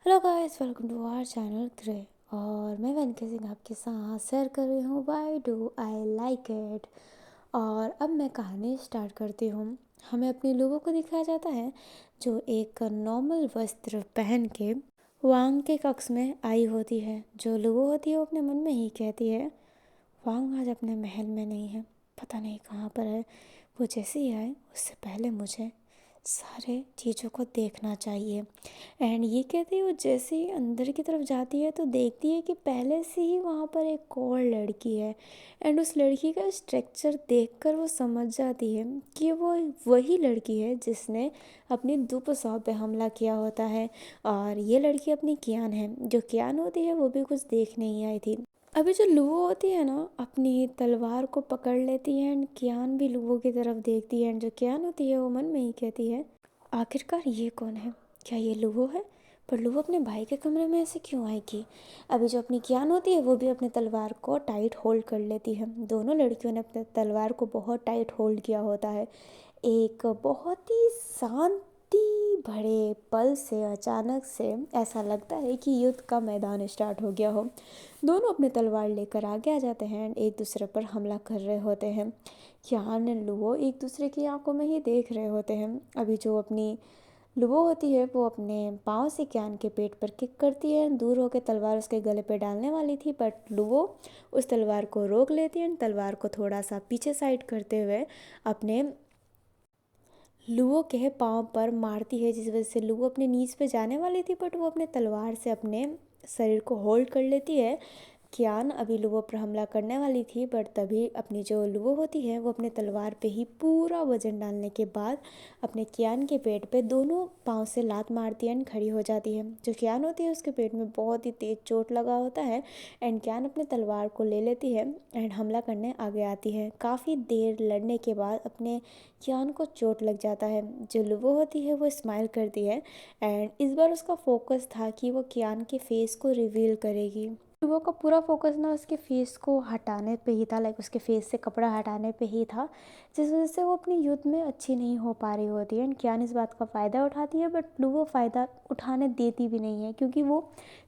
Hello guys, welcome to our channel grey. और मैं वेनके सिंह आपके साथ शेयर कर रही हूँ why do I like it. और अब मैं कहानी स्टार्ट करती हूँ। हमें अपने लोगों को दिखाया जाता है जो एक नॉर्मल वस्त्र पहन के वांग के कक्ष में आई होती है। जो लोगों होती है वो अपने मन में ही कहती है, वांग आज अपने महल में नहीं है, पता नहीं कहाँ पर है। वो जैसे ही आए उससे पहले मुझे सारे चीज़ों को देखना चाहिए। एंड ये कहती है वो जैसे ही अंदर की तरफ जाती है तो देखती है कि पहले से ही वहाँ पर एक और लड़की है। एंड उस लड़की का स्ट्रक्चर देखकर वो समझ जाती है कि वो वही लड़की है जिसने अपनी दुपसौ पे हमला किया होता है। और ये लड़की अपनी कियान है। जो कियान होती है वो भी कुछ देखने ही आई थी। अभी जो लुओ होती है ना, अपनी तलवार को पकड़ लेती है एंड कियान भी लुओ की तरफ देखती है। एंड जो कियान होती है वो मन में ही कहती है, आखिरकार ये कौन है? क्या ये लुओ है? पर लुओ अपने भाई के कमरे में ऐसे क्यों आएगी? अभी जो अपनी कियान होती है वो भी अपनी तलवार को टाइट होल्ड कर लेती है। दोनों लड़कियों ने अपने तलवार को बहुत टाइट होल्ड किया होता है। एक बहुत ही शांति भरे पल से अचानक से ऐसा लगता है कि युद्ध का मैदान स्टार्ट हो गया हो। दोनों अपने तलवार लेकर आगे आ जाते हैं एंड एक दूसरे पर हमला कर रहे होते हैं। कियान एंड लुओ एक दूसरे की आंखों में ही देख रहे होते हैं। अभी जो अपनी लुओ होती है वो अपने पाँव से कियान के पेट पर किक करती है। दूर होकर तलवार उसके गले पे डालने वाली थी, बट लुओ उस तलवार को रोक लेती है। तलवार को थोड़ा सा पीछे साइड करते हुए अपने लुओ के पाँव पर मारती है, जिस वजह से लुओ अपने नीज पे जाने वाली थी, बट वो अपने तलवार से अपने शरीर को होल्ड कर लेती है। कियान अभी लुओ पर हमला करने वाली थी, बट तभी अपनी जो लुओ होती है वो अपने तलवार पे ही पूरा वजन डालने के बाद अपने कियान के पेट पे दोनों पाँव से लात मारती है एंड खड़ी हो जाती है। जो कियान होती है उसके पेट में बहुत ही तेज चोट लगा होता है एंड कियान अपने तलवार को ले लेती है एंड हमला करने आगे आती है। काफ़ी देर लड़ने के बाद अपने कियान को चोट लग जाता है। जो लुओ होती है वो स्माइल करती है एंड इस बार उसका फोकस था कि वो कियान के फेस को रिवील करेगी। लुओ का पूरा फोकस ना उसके फेस को हटाने पे ही था, लाइक उसके फेस से कपड़ा हटाने पे ही था, जिस वजह से वो अपनी युद्ध में अच्छी नहीं हो पा रही होती है। एंड कियान इस बात का फ़ायदा उठाती है, बट लुओ फ़ायदा उठाने देती भी नहीं है, क्योंकि वो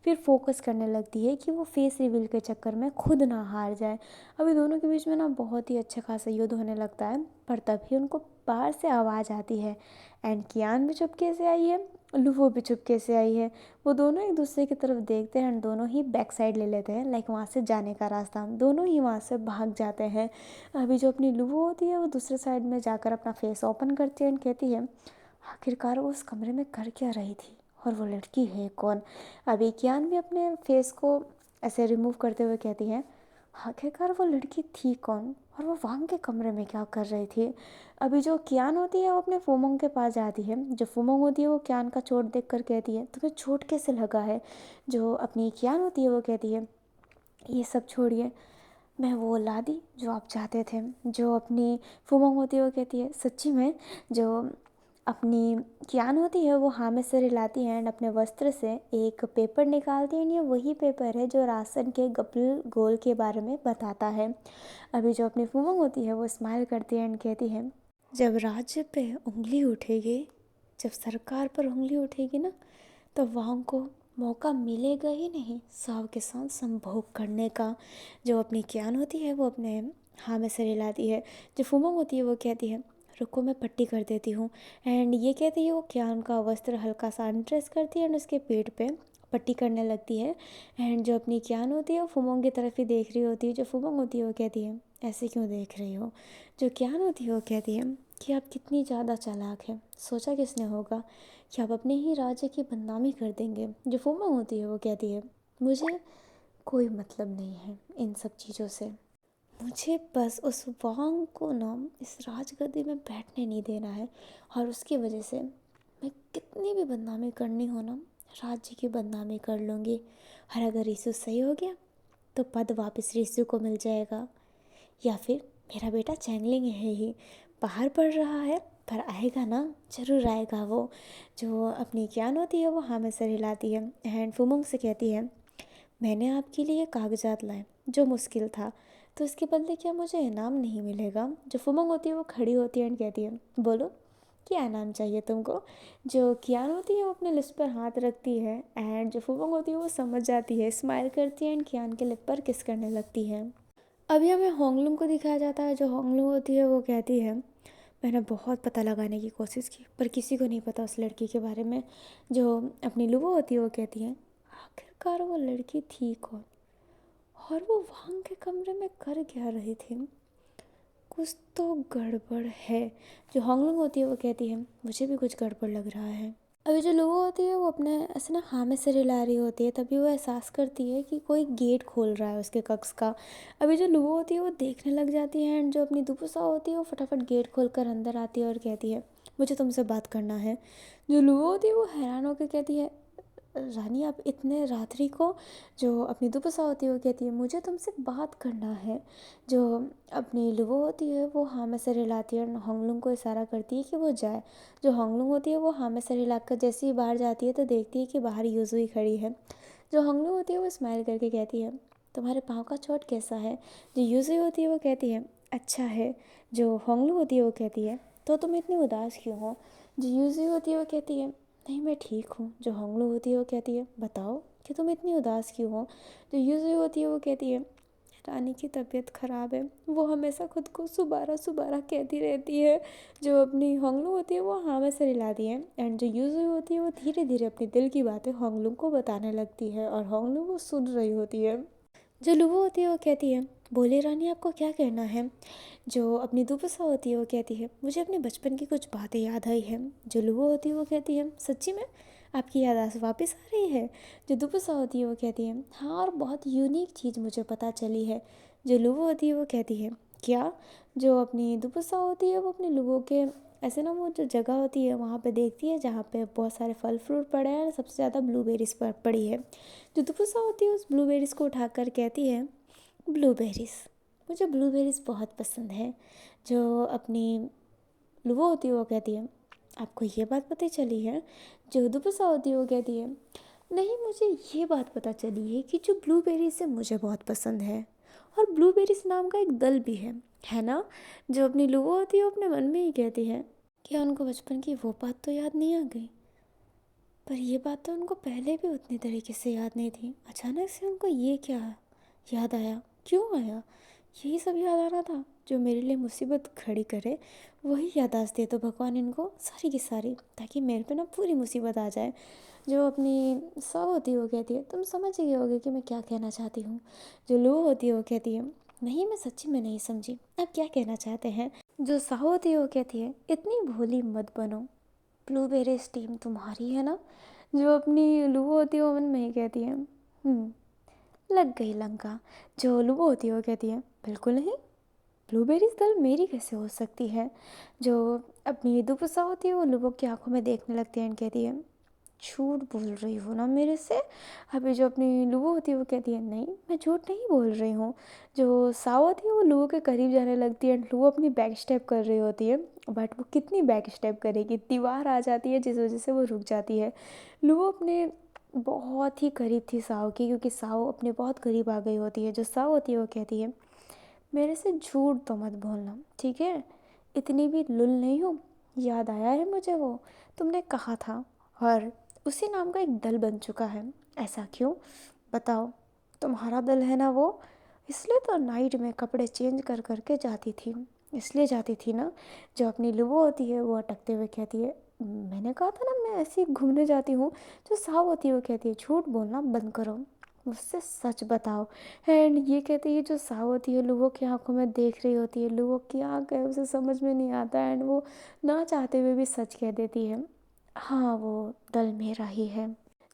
फिर फोकस करने लगती है कि वो फेस रिवील के चक्कर में खुद ना हार जाए। अभी दोनों के बीच में ना बहुत ही अच्छा खासा युद्ध होने लगता है, पर तभी उनको बाहर से आवाज़ आती है एंड कियान भी चुपके से आई है, लुवो भी चुपके से आई है। वो दोनों एक दूसरे की तरफ देखते हैं एंड दोनों ही बैक साइड ले लेते हैं, लाइक वहाँ से जाने का रास्ता। दोनों ही वहाँ से भाग जाते हैं। अभी जो अपनी लुवो होती है वो दूसरे साइड में जाकर अपना फेस ओपन करती है एंड कहती है, आखिरकार वो उस कमरे में कर क्या रही थी और वो लड़की है कौन? अभी कियान भी अपने फेस को ऐसे रिमूव करते हुए कहती है, आखिरकार वो लड़की थी कौन और वो वांग के कमरे में क्या कर रही थी? अभी जो कियान होती है वो अपने फुमोंग के पास जाती है। जो फुमोंग होती है वो कियान का चोट देख कर कहती है, तुम्हें चोट कैसे लगा है? जो अपनी कियान होती है वो कहती है, ये सब छोड़िए, मैं वो ला दी जो आप चाहते थे। जो अपनी फुमोंग होती है वो कहती है, सच्ची में? जो अपनी कियान होती है वो हाँ में सिर हिलाती है एंड अपने वस्त्र से एक पेपर निकालती है एंड ये वही पेपर है जो राशन के गपल गोल के बारे में बताता है। अभी जो अपनी फुमोंग होती है वो स्माइल करती है एंड कहती है, जब राज्य पे उंगली उठेगी, जब सरकार पर उंगली उठेगी ना, तो वहाँ को मौका मिलेगा ही नहीं साव के साथ संभोग करने का। जो अपनी कियान होती है वो अपने हाँ में सिर हिलाती है। जो फुमोंग होती है वो कहती है, रुको मैं पट्टी कर देती हूँ। एंड ये कहती है वो कियान का वस्त्र हल्का सा अनड्रेस करती है एंड उसके पेट पे पट्टी करने लगती है। एंड जो अपनी कियान होती है वो फुमोंग की तरफ ही देख रही होती है। जो फुमोंग होती है वो कहती है, ऐसे क्यों देख रही हो? जो कियान होती है वो कहती है कि आप कितनी ज़्यादा चालाक है, सोचा किसने होगा कि आप अपने ही राज्य की बदनामी कर देंगे? जो फुमोंग होती है वो कहती है, मुझे कोई मतलब नहीं है इन सब चीज़ों से, मुझे बस उस वांग को ना इस राजगद्दी में बैठने नहीं देना है। और उसकी वजह से मैं कितनी भी बदनामी करनी हो ना, राज्य की बदनामी कर लूँगी। और अगर रिशु सही हो गया तो पद वापस रिशु को मिल जाएगा, या फिर मेरा बेटा चैंगलिंग है ही, बाहर पढ़ रहा है पर आएगा ना, ज़रूर आएगा वो। जो अपनी कियान होती है वो हाँ में सर हिलाती है एंड फुमोंग से कहती है, मैंने आपके लिए कागजात लाए जो मुश्किल था, तो इसके बदले क्या मुझे इनाम नहीं मिलेगा? जो फुमोंग होती है वो खड़ी होती है एंड कहती है, बोलो क्या नाम चाहिए तुमको? जो कियान होती है वो अपने लिप्स पर हाथ रखती है एंड जो फुफंग होती है वो समझ जाती है, स्माइल करती है एंड कियान के लिप पर किस करने लगती है। अभी हमें होंगलुंग को दिखाया जाता है। जो होंगलुंग होती है वो कहती है, मैंने बहुत पता लगाने की कोशिश की पर किसी को नहीं पता उस लड़की के बारे में। जो अपनी लुबो होती है वो कहती है, आखिरकार वो लड़की थी कौन और वो वांग के कमरे में कर क्या रही थी? कुछ तो गड़बड़ है। जो होंगलुंग होती है वो कहती है, मुझे भी कुछ गड़बड़ लग रहा है। अभी जो लुबो होती है वो अपने ऐसे ना हाँ में सिर हिला रही होती है, तभी वो एहसास करती है कि कोई गेट खोल रहा है उसके कक्ष का। अभी जो लुबो होती है वो देखने लग जाती है एंड जो अपनी दुपुसा होती है वो फटाफट गेट खोल कर अंदर आती है और कहती है, मुझे तुमसे बात करना है। जो लुबो होती है वो हैरान होकर कहती है, रानी आप इतने रात्रि को? जो अपनी दुपुसा होती है वो कहती है, मुझे तुमसे बात करना है। जो अपनी लुबो होती है वो हाँ में सिर हिलाती है और होंगलुंग को इशारा करती है कि वो जाए। जो होंगलुंग होती है वो हाँ में सिर हिलाकर जैसे ही बाहर जाती है तो देखती है कि बाहर यूजुई खड़ी है। जो होंगलुंग होती है वो स्माइल करके कहती है, तुम्हारे पाँव का चोट कैसा है? जो यूजुई होती है वो कहती है, अच्छा है। जो होंगलुंग होती है वो कहती है, तो तुम इतनी उदास क्यों हो? जो यूजुई होती है वो कहती है, नहीं मैं ठीक हूँ। जो होंगलू होती है वो कहती है, बताओ कि तुम इतनी उदास क्यों हो? जो यूजुई होती है वो कहती है, रानी की तबीयत ख़राब है, वो हमेशा खुद को सुबारा सुबारा कहती रहती है। जो अपनी होंगलू होती है वो हाँ में सिर हिलाती है एंड जो यूजुई होती है वो धीरे धीरे अपने दिल की बातें होंगलू को बताने लगती है और होंगलू वो सुन रही होती है। जो लुबो होती है वो कहती है, बोले रानी आपको क्या कहना है? जो अपनी दुपसा होती है वो कहती है, मुझे अपने बचपन की कुछ बातें याद आई हैं। जो लुबो होती है वो कहती है, सच्ची में आपकी याददाश्त वापस आ रही है? जो दुपसा होती है वो कहती है, हाँ और बहुत यूनिक चीज़ मुझे पता चली है। जो लुबो होती है वो कहती है, क्या? जो अपनी दुपसा होती है वो अपने लुबो के ऐसे ना वो जो जगह होती है वहाँ पे देखती है जहाँ पे बहुत सारे फल फ्रूट पड़े हैं और सबसे ज़्यादा ब्लूबेरीज पर पड़ी है। जो दुपसा होती है उस ब्लूबेरीज को उठाकर कहती है, ब्लूबेरीज, मुझे ब्लूबेरीज बहुत पसंद है। जो अपनी लुबो होती है वो कहती है, आपको ये बात पता चली है? जो दुपसा होती है वो कहती है, नहीं मुझे ये बात पता चली है कि जो ब्लूबेरीज है मुझे बहुत पसंद है और ब्लूबेरीज नाम का एक दल भी है ना? जो अपनी लुबो होती है वो अपने मन में ही कहती है, क्या उनको बचपन की वो बात तो याद नहीं आ गई? पर ये बात तो उनको पहले भी उतनी तरीके से याद नहीं थी, अचानक से उनको ये क्या याद आया? क्यों आया? यही सब याद आ रहा था। जो मेरे लिए मुसीबत खड़ी करे वही याददाश्त दे तो भगवान इनको सारी की सारी, ताकि मेरे पे ना पूरी मुसीबत आ जाए। जो अपनी सौ होती है वो कहती है, तुम समझ ही गए होगे कि मैं क्या कहना चाहती हूँ। जो लो होती है वो कहती है, नहीं मैं सच्ची में नहीं समझी, आप क्या कहना चाहते हैं? जो साहू होती है वो कहती है, इतनी भोली मत बनो, ब्लूबेरीज टीम तुम्हारी है ना? जो अपनी लुबो होती है वो मन में ही कहती है, लग गई लंका। जो लुबो होती है वो कहती है, बिल्कुल नहीं, ब्लूबेरीज दल मेरी कैसे हो सकती है? जो अपनी दुपसा होती है वो लुबो की आंखों में देखने लगती है एंड कहती है, झूठ बोल रही हो ना मेरे से? अभी जो अपनी लुबो होती है वो कहती है, नहीं मैं झूठ नहीं बोल रही हूँ। जो साव होती है वो लुबो के करीब जाने लगती है एंड लुबो अपनी बैक स्टेप कर रही होती है, बट वो कितनी बैक स्टेप करेगी, दीवार आ जाती है जिस वजह से वो रुक जाती है। लुबो अपने बहुत ही करीब थी साव की, क्योंकि साव अपने बहुत करीब आ गई होती है। जो साव होती है वो कहती है, मेरे से झूठ तो मत बोलना, ठीक है? इतनी भी लुल नहीं हूँ, याद आया है मुझे वो तुमने कहा था, और उसी नाम का एक दल बन चुका है। ऐसा क्यों? बताओ। तुम्हारा दल है ना वो, इसलिए तो नाइट में कपड़े चेंज कर करके जाती थी, इसलिए जाती थी ना? जो अपनी लुबो होती है वो अटकते हुए कहती है, मैंने कहा था ना मैं ऐसे ही घूमने जाती हूँ। जो साव होती है वो कहती है, झूठ बोलना बंद करो, मुझसे सच बताओ। एंड ये कहते ही जो साव होती है लुबो की आंखों में देख रही होती है, लुबो की आँख है उसे समझ में नहीं आता एंड वो ना चाहते हुए भी सच कह देती है, हाँ वो दल मेरा ही है।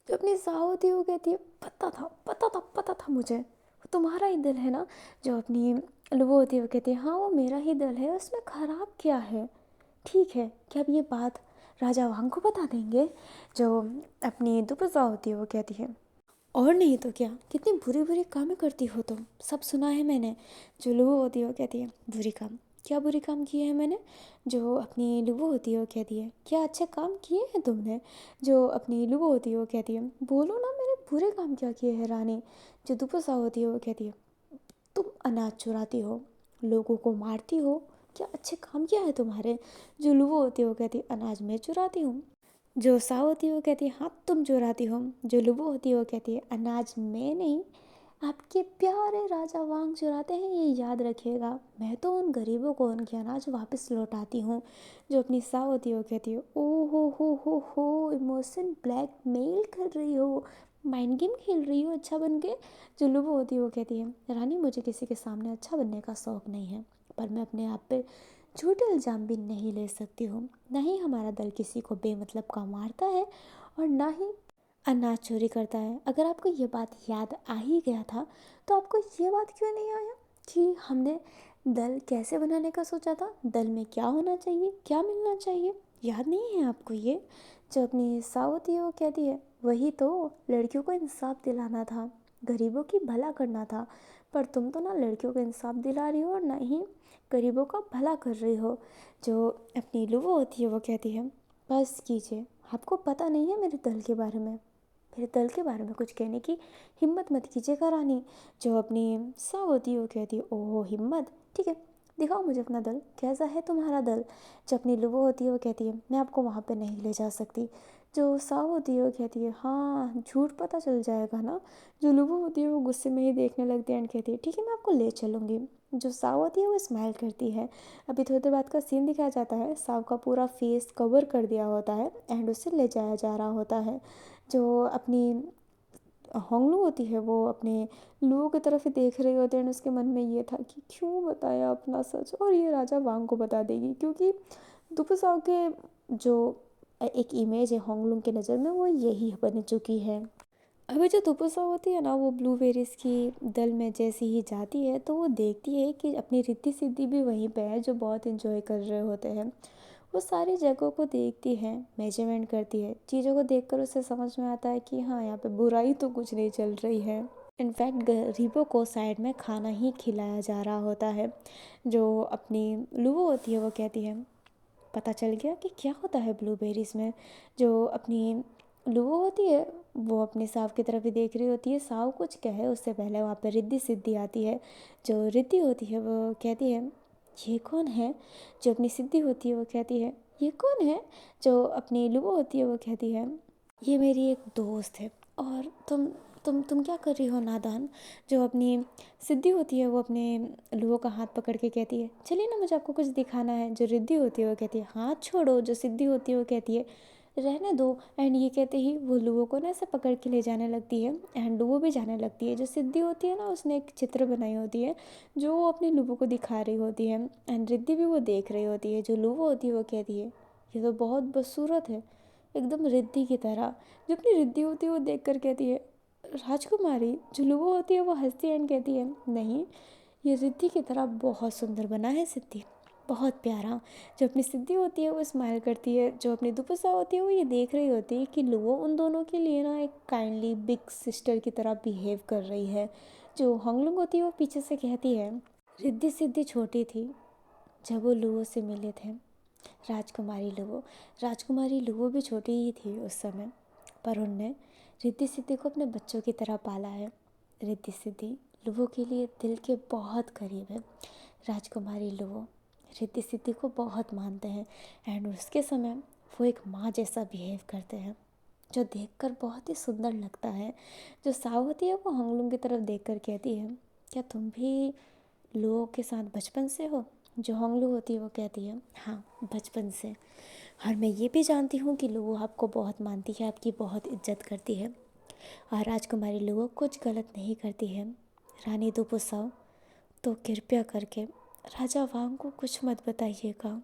जो अपनी साव होती है वो कहती है, पता था मुझे, वो तुम्हारा ही दल है ना? जो अपनी लुबो होती है वो कहती है, हाँ वो मेरा ही दल है, उसमें ख़राब क्या है? ठीक है, क्या अब ये बात राजा वांग को बता देंगे? जो अपनी दुपसा होती है वो कहती है, और नहीं तो क्या, कितनी बुरी बुरी कामें करती हो तुम, सब सुना है मैंने। जो लुबो होती है वो कहती है, बुरी काम? क्या बुरी काम किए हैं मैंने? जो अपनी लुबो होती है वो कहती है, क्या अच्छे काम किए हैं तुमने? जो अपनी लुबो होती है वो कहती है, बोलो ना मैंने बुरे काम क्या किए हैं रानी? जो दुपसा होती है वो कहती है, तुम अनाज चुराती हो, लोगों को मारती हो, क्या अच्छे काम किया है तुम्हारे। जो लूबो होती है वो कहती है अनाज मैं चुराती हूँ। जो साव होती है वो कहती है हाँ तुम चुराती हो। जो लूबो होती है वो कहती है अनाज मैं नहीं, आपके प्यारे राजा वांग चुराते हैं, ये याद रखिएगा। मैं तो उन गरीबों को उनके अनाज वापस लौटाती हूँ। जो अपनी साव होती है वो कहती है ओ हो इमोशन ब्लैकमेल कर रही हो, माइंड गेम खेल रही हो अच्छा बन के। जो लूबो होती है वो कहती है रानी मुझे किसी के सामने अच्छा बनने का शौक़ नहीं है, पर मैं अपने आप पे झूठे इल्ज़ाम भी नहीं ले सकती हूँ। ना ही हमारा दल किसी को बेमतलब का मारता है और ना ही अनाज चोरी करता है। अगर आपको ये बात याद आ ही गया था तो आपको ये बात क्यों नहीं आया कि हमने दल कैसे बनाने का सोचा था, दल में क्या होना चाहिए, क्या मिलना चाहिए। याद नहीं है आपको ये। जो अपनी साव होती है वो कहती है वही तो, लड़कियों को इंसाफ दिलाना था, गरीबों की भला करना था, पर तुम तो ना लड़कियों को इंसाफ दिला रही हो और ना ही गरीबों का भला कर रही हो। जो अपनी लूबो होती है वो कहती है बस कीजिए, आपको पता नहीं है मेरे दल के बारे में, मेरे दल के बारे में कुछ कहने की हिम्मत मत कीजिएगा रानी। जो अपनी साव होती है वो कहती है ओहो हिम्मत, ठीक है दिखाओ मुझे अपना दल, कैसा है तुम्हारा दल। जो अपनी लूबो होती है वो कहती है मैं आपको वहाँ पे नहीं ले जा सकती। जो साव होती है वो कहती है हाँ झूठ पता चल जाएगा ना। जो लूबो होती है वो गुस्से में ही देखने लगती है एंड कहती है ठीक है मैं आपको ले चलूँगी। जो साव होती है वो स्माइल करती है। अभी थोड़ी देर बाद का सीन दिखाया जाता है, साव का पूरा फेस कवर कर दिया होता है एंड उसे ले जाया जा रहा होता है। जो अपनी होंगलू होती है वो अपने लुओ की तरफ ही देख रही होती है एंड उसके मन में ये था कि क्यों बताया अपना सच, और ये राजा वांग को बता देगी क्योंकि दुपसाओ के जो एक इमेज है होंगलुंग की नज़र में वो यही बन चुकी है। अभी जो दुपसा होती है ना वो ब्लूबेरीज की दल में जैसी ही जाती है तो वो देखती है कि अपनी रिद्धि सिद्धि भी वहीं पे है जो बहुत इंजॉय कर रहे होते हैं। वो सारी जगहों को देखती है, मेजरमेंट करती है, चीज़ों को देखकर उसे समझ में आता है कि हाँ यहाँ पे बुराई तो कुछ नहीं चल रही है। इनफैक्ट गरीबों को साइड में खाना ही खिलाया जा रहा होता है। जो अपनी लूबो होती है वो कहती है पता चल गया कि क्या होता है ब्लूबेरीज़ में। जो अपनी लूबो होती है वो अपनी साव की तरफ ही देख रही होती है, साव कुछ कहे उससे पहले वहाँ पे रिद्धि सिद्धि आती है। जो रिद्धि होती है वो कहती है ये कौन है। जो अपनी सिद्धि होती है वो कहती है ये कौन है। जो अपनी लूबो होती है वो कहती है ये मेरी एक दोस्त है। और तुम क्या कर रही हो नादान। जो अपनी सिद्धि होती है वो अपने लूबो का हाथ पकड़ के कहती है चलिए ना मुझे आपको कुछ दिखाना है। जो रिद्धि होती है वो कहती है हाथ छोड़ो। जो सिद्धि होती है वो कहती है रहने दो। एंड ये कहते ही वो लूबो को ना ऐसे पकड़ के ले जाने लगती है एंड लूबो भी जाने लगती है। जो सिद्धि होती है ना उसने एक चित्र बनाई होती है जो वो अपने लूबो को दिखा रही होती है एंड रिद्धि भी वो देख रही होती है। जो लूबो होती है वो कहती है ये तो बहुत बदसूरत है, एकदम रिद्धि की तरह। जो अपनी रिद्धि होती है वो देख कर कहती है राजकुमारी। जो लूबो होती है वो हंसती है एंड कहती है नहीं ये रिद्धि की तरह बहुत सुंदर बना है सिद्धि, बहुत प्यारा। जो अपनी सिद्धि होती है वो स्माइल करती है। जो अपनी दुपसा होती है वो ये देख रही होती है कि लूबो उन दोनों के लिए ना एक काइंडली बिग सिस्टर की तरह बिहेव कर रही है। जो होंगलुंग होती है वो पीछे से कहती है रिद्धि सिद्धि छोटी थी जब वो लूबो से मिले थे। राजकुमारी लूबो भी छोटी ही थी उस समय, पर उनने रिद्धि सिद्धि को अपने बच्चों की तरह पाला है। रिद्धि सिद्धि लूबो के लिए दिल के बहुत करीब है। राजकुमारी लूबो रिद्धि सिद्धि को बहुत मानते हैं एंड उसके समय वो एक माँ जैसा बिहेव करते हैं जो देखकर बहुत ही सुंदर लगता है। जो साव होती है वो होंगलुंग की तरफ देखकर कहती है क्या तुम भी लूबो के साथ बचपन से हो। जो होंगलू होती है वो कहती है हाँ बचपन से, और मैं ये भी जानती हूँ कि लूबो आपको बहुत मानती है, आपकी बहुत इज्जत करती है और राजकुमारी लूबो कुछ गलत नहीं करती है। रानी दुपुसाओ तो कृपया करके राजा वांग को कुछ मत बताइएगा।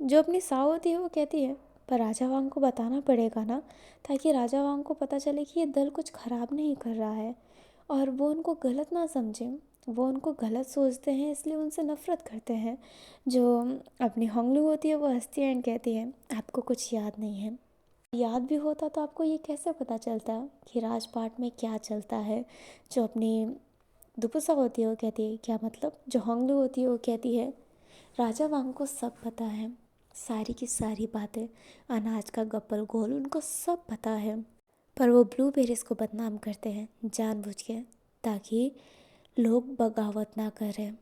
जो अपनी साव होती है वो कहती है पर राजा वांग को बताना पड़ेगा ना, ताकि राजा वांग को पता चले कि ये दल कुछ ख़राब नहीं कर रहा है और वो उनको गलत ना समझें। वो उनको गलत सोचते हैं इसलिए उनसे नफ़रत करते हैं। जो अपनी होंगलू होती है वो हंसती है एंड कहती है आपको कुछ याद नहीं है, याद भी होता तो आपको ये कैसे पता चलता कि राजपाट में क्या चलता है। जो अपनी दुपुसा होती है वो कहती है क्या मतलब। जो होंगलू होती है वो कहती है राजा वांग को सब पता है, सारी की सारी बातें, अनाज का गप्पल गोल उनको सब पता है, पर वो ब्लूबेरीज को बदनाम करते हैं जानबूझ के ताकि लोग बगावत ना करें।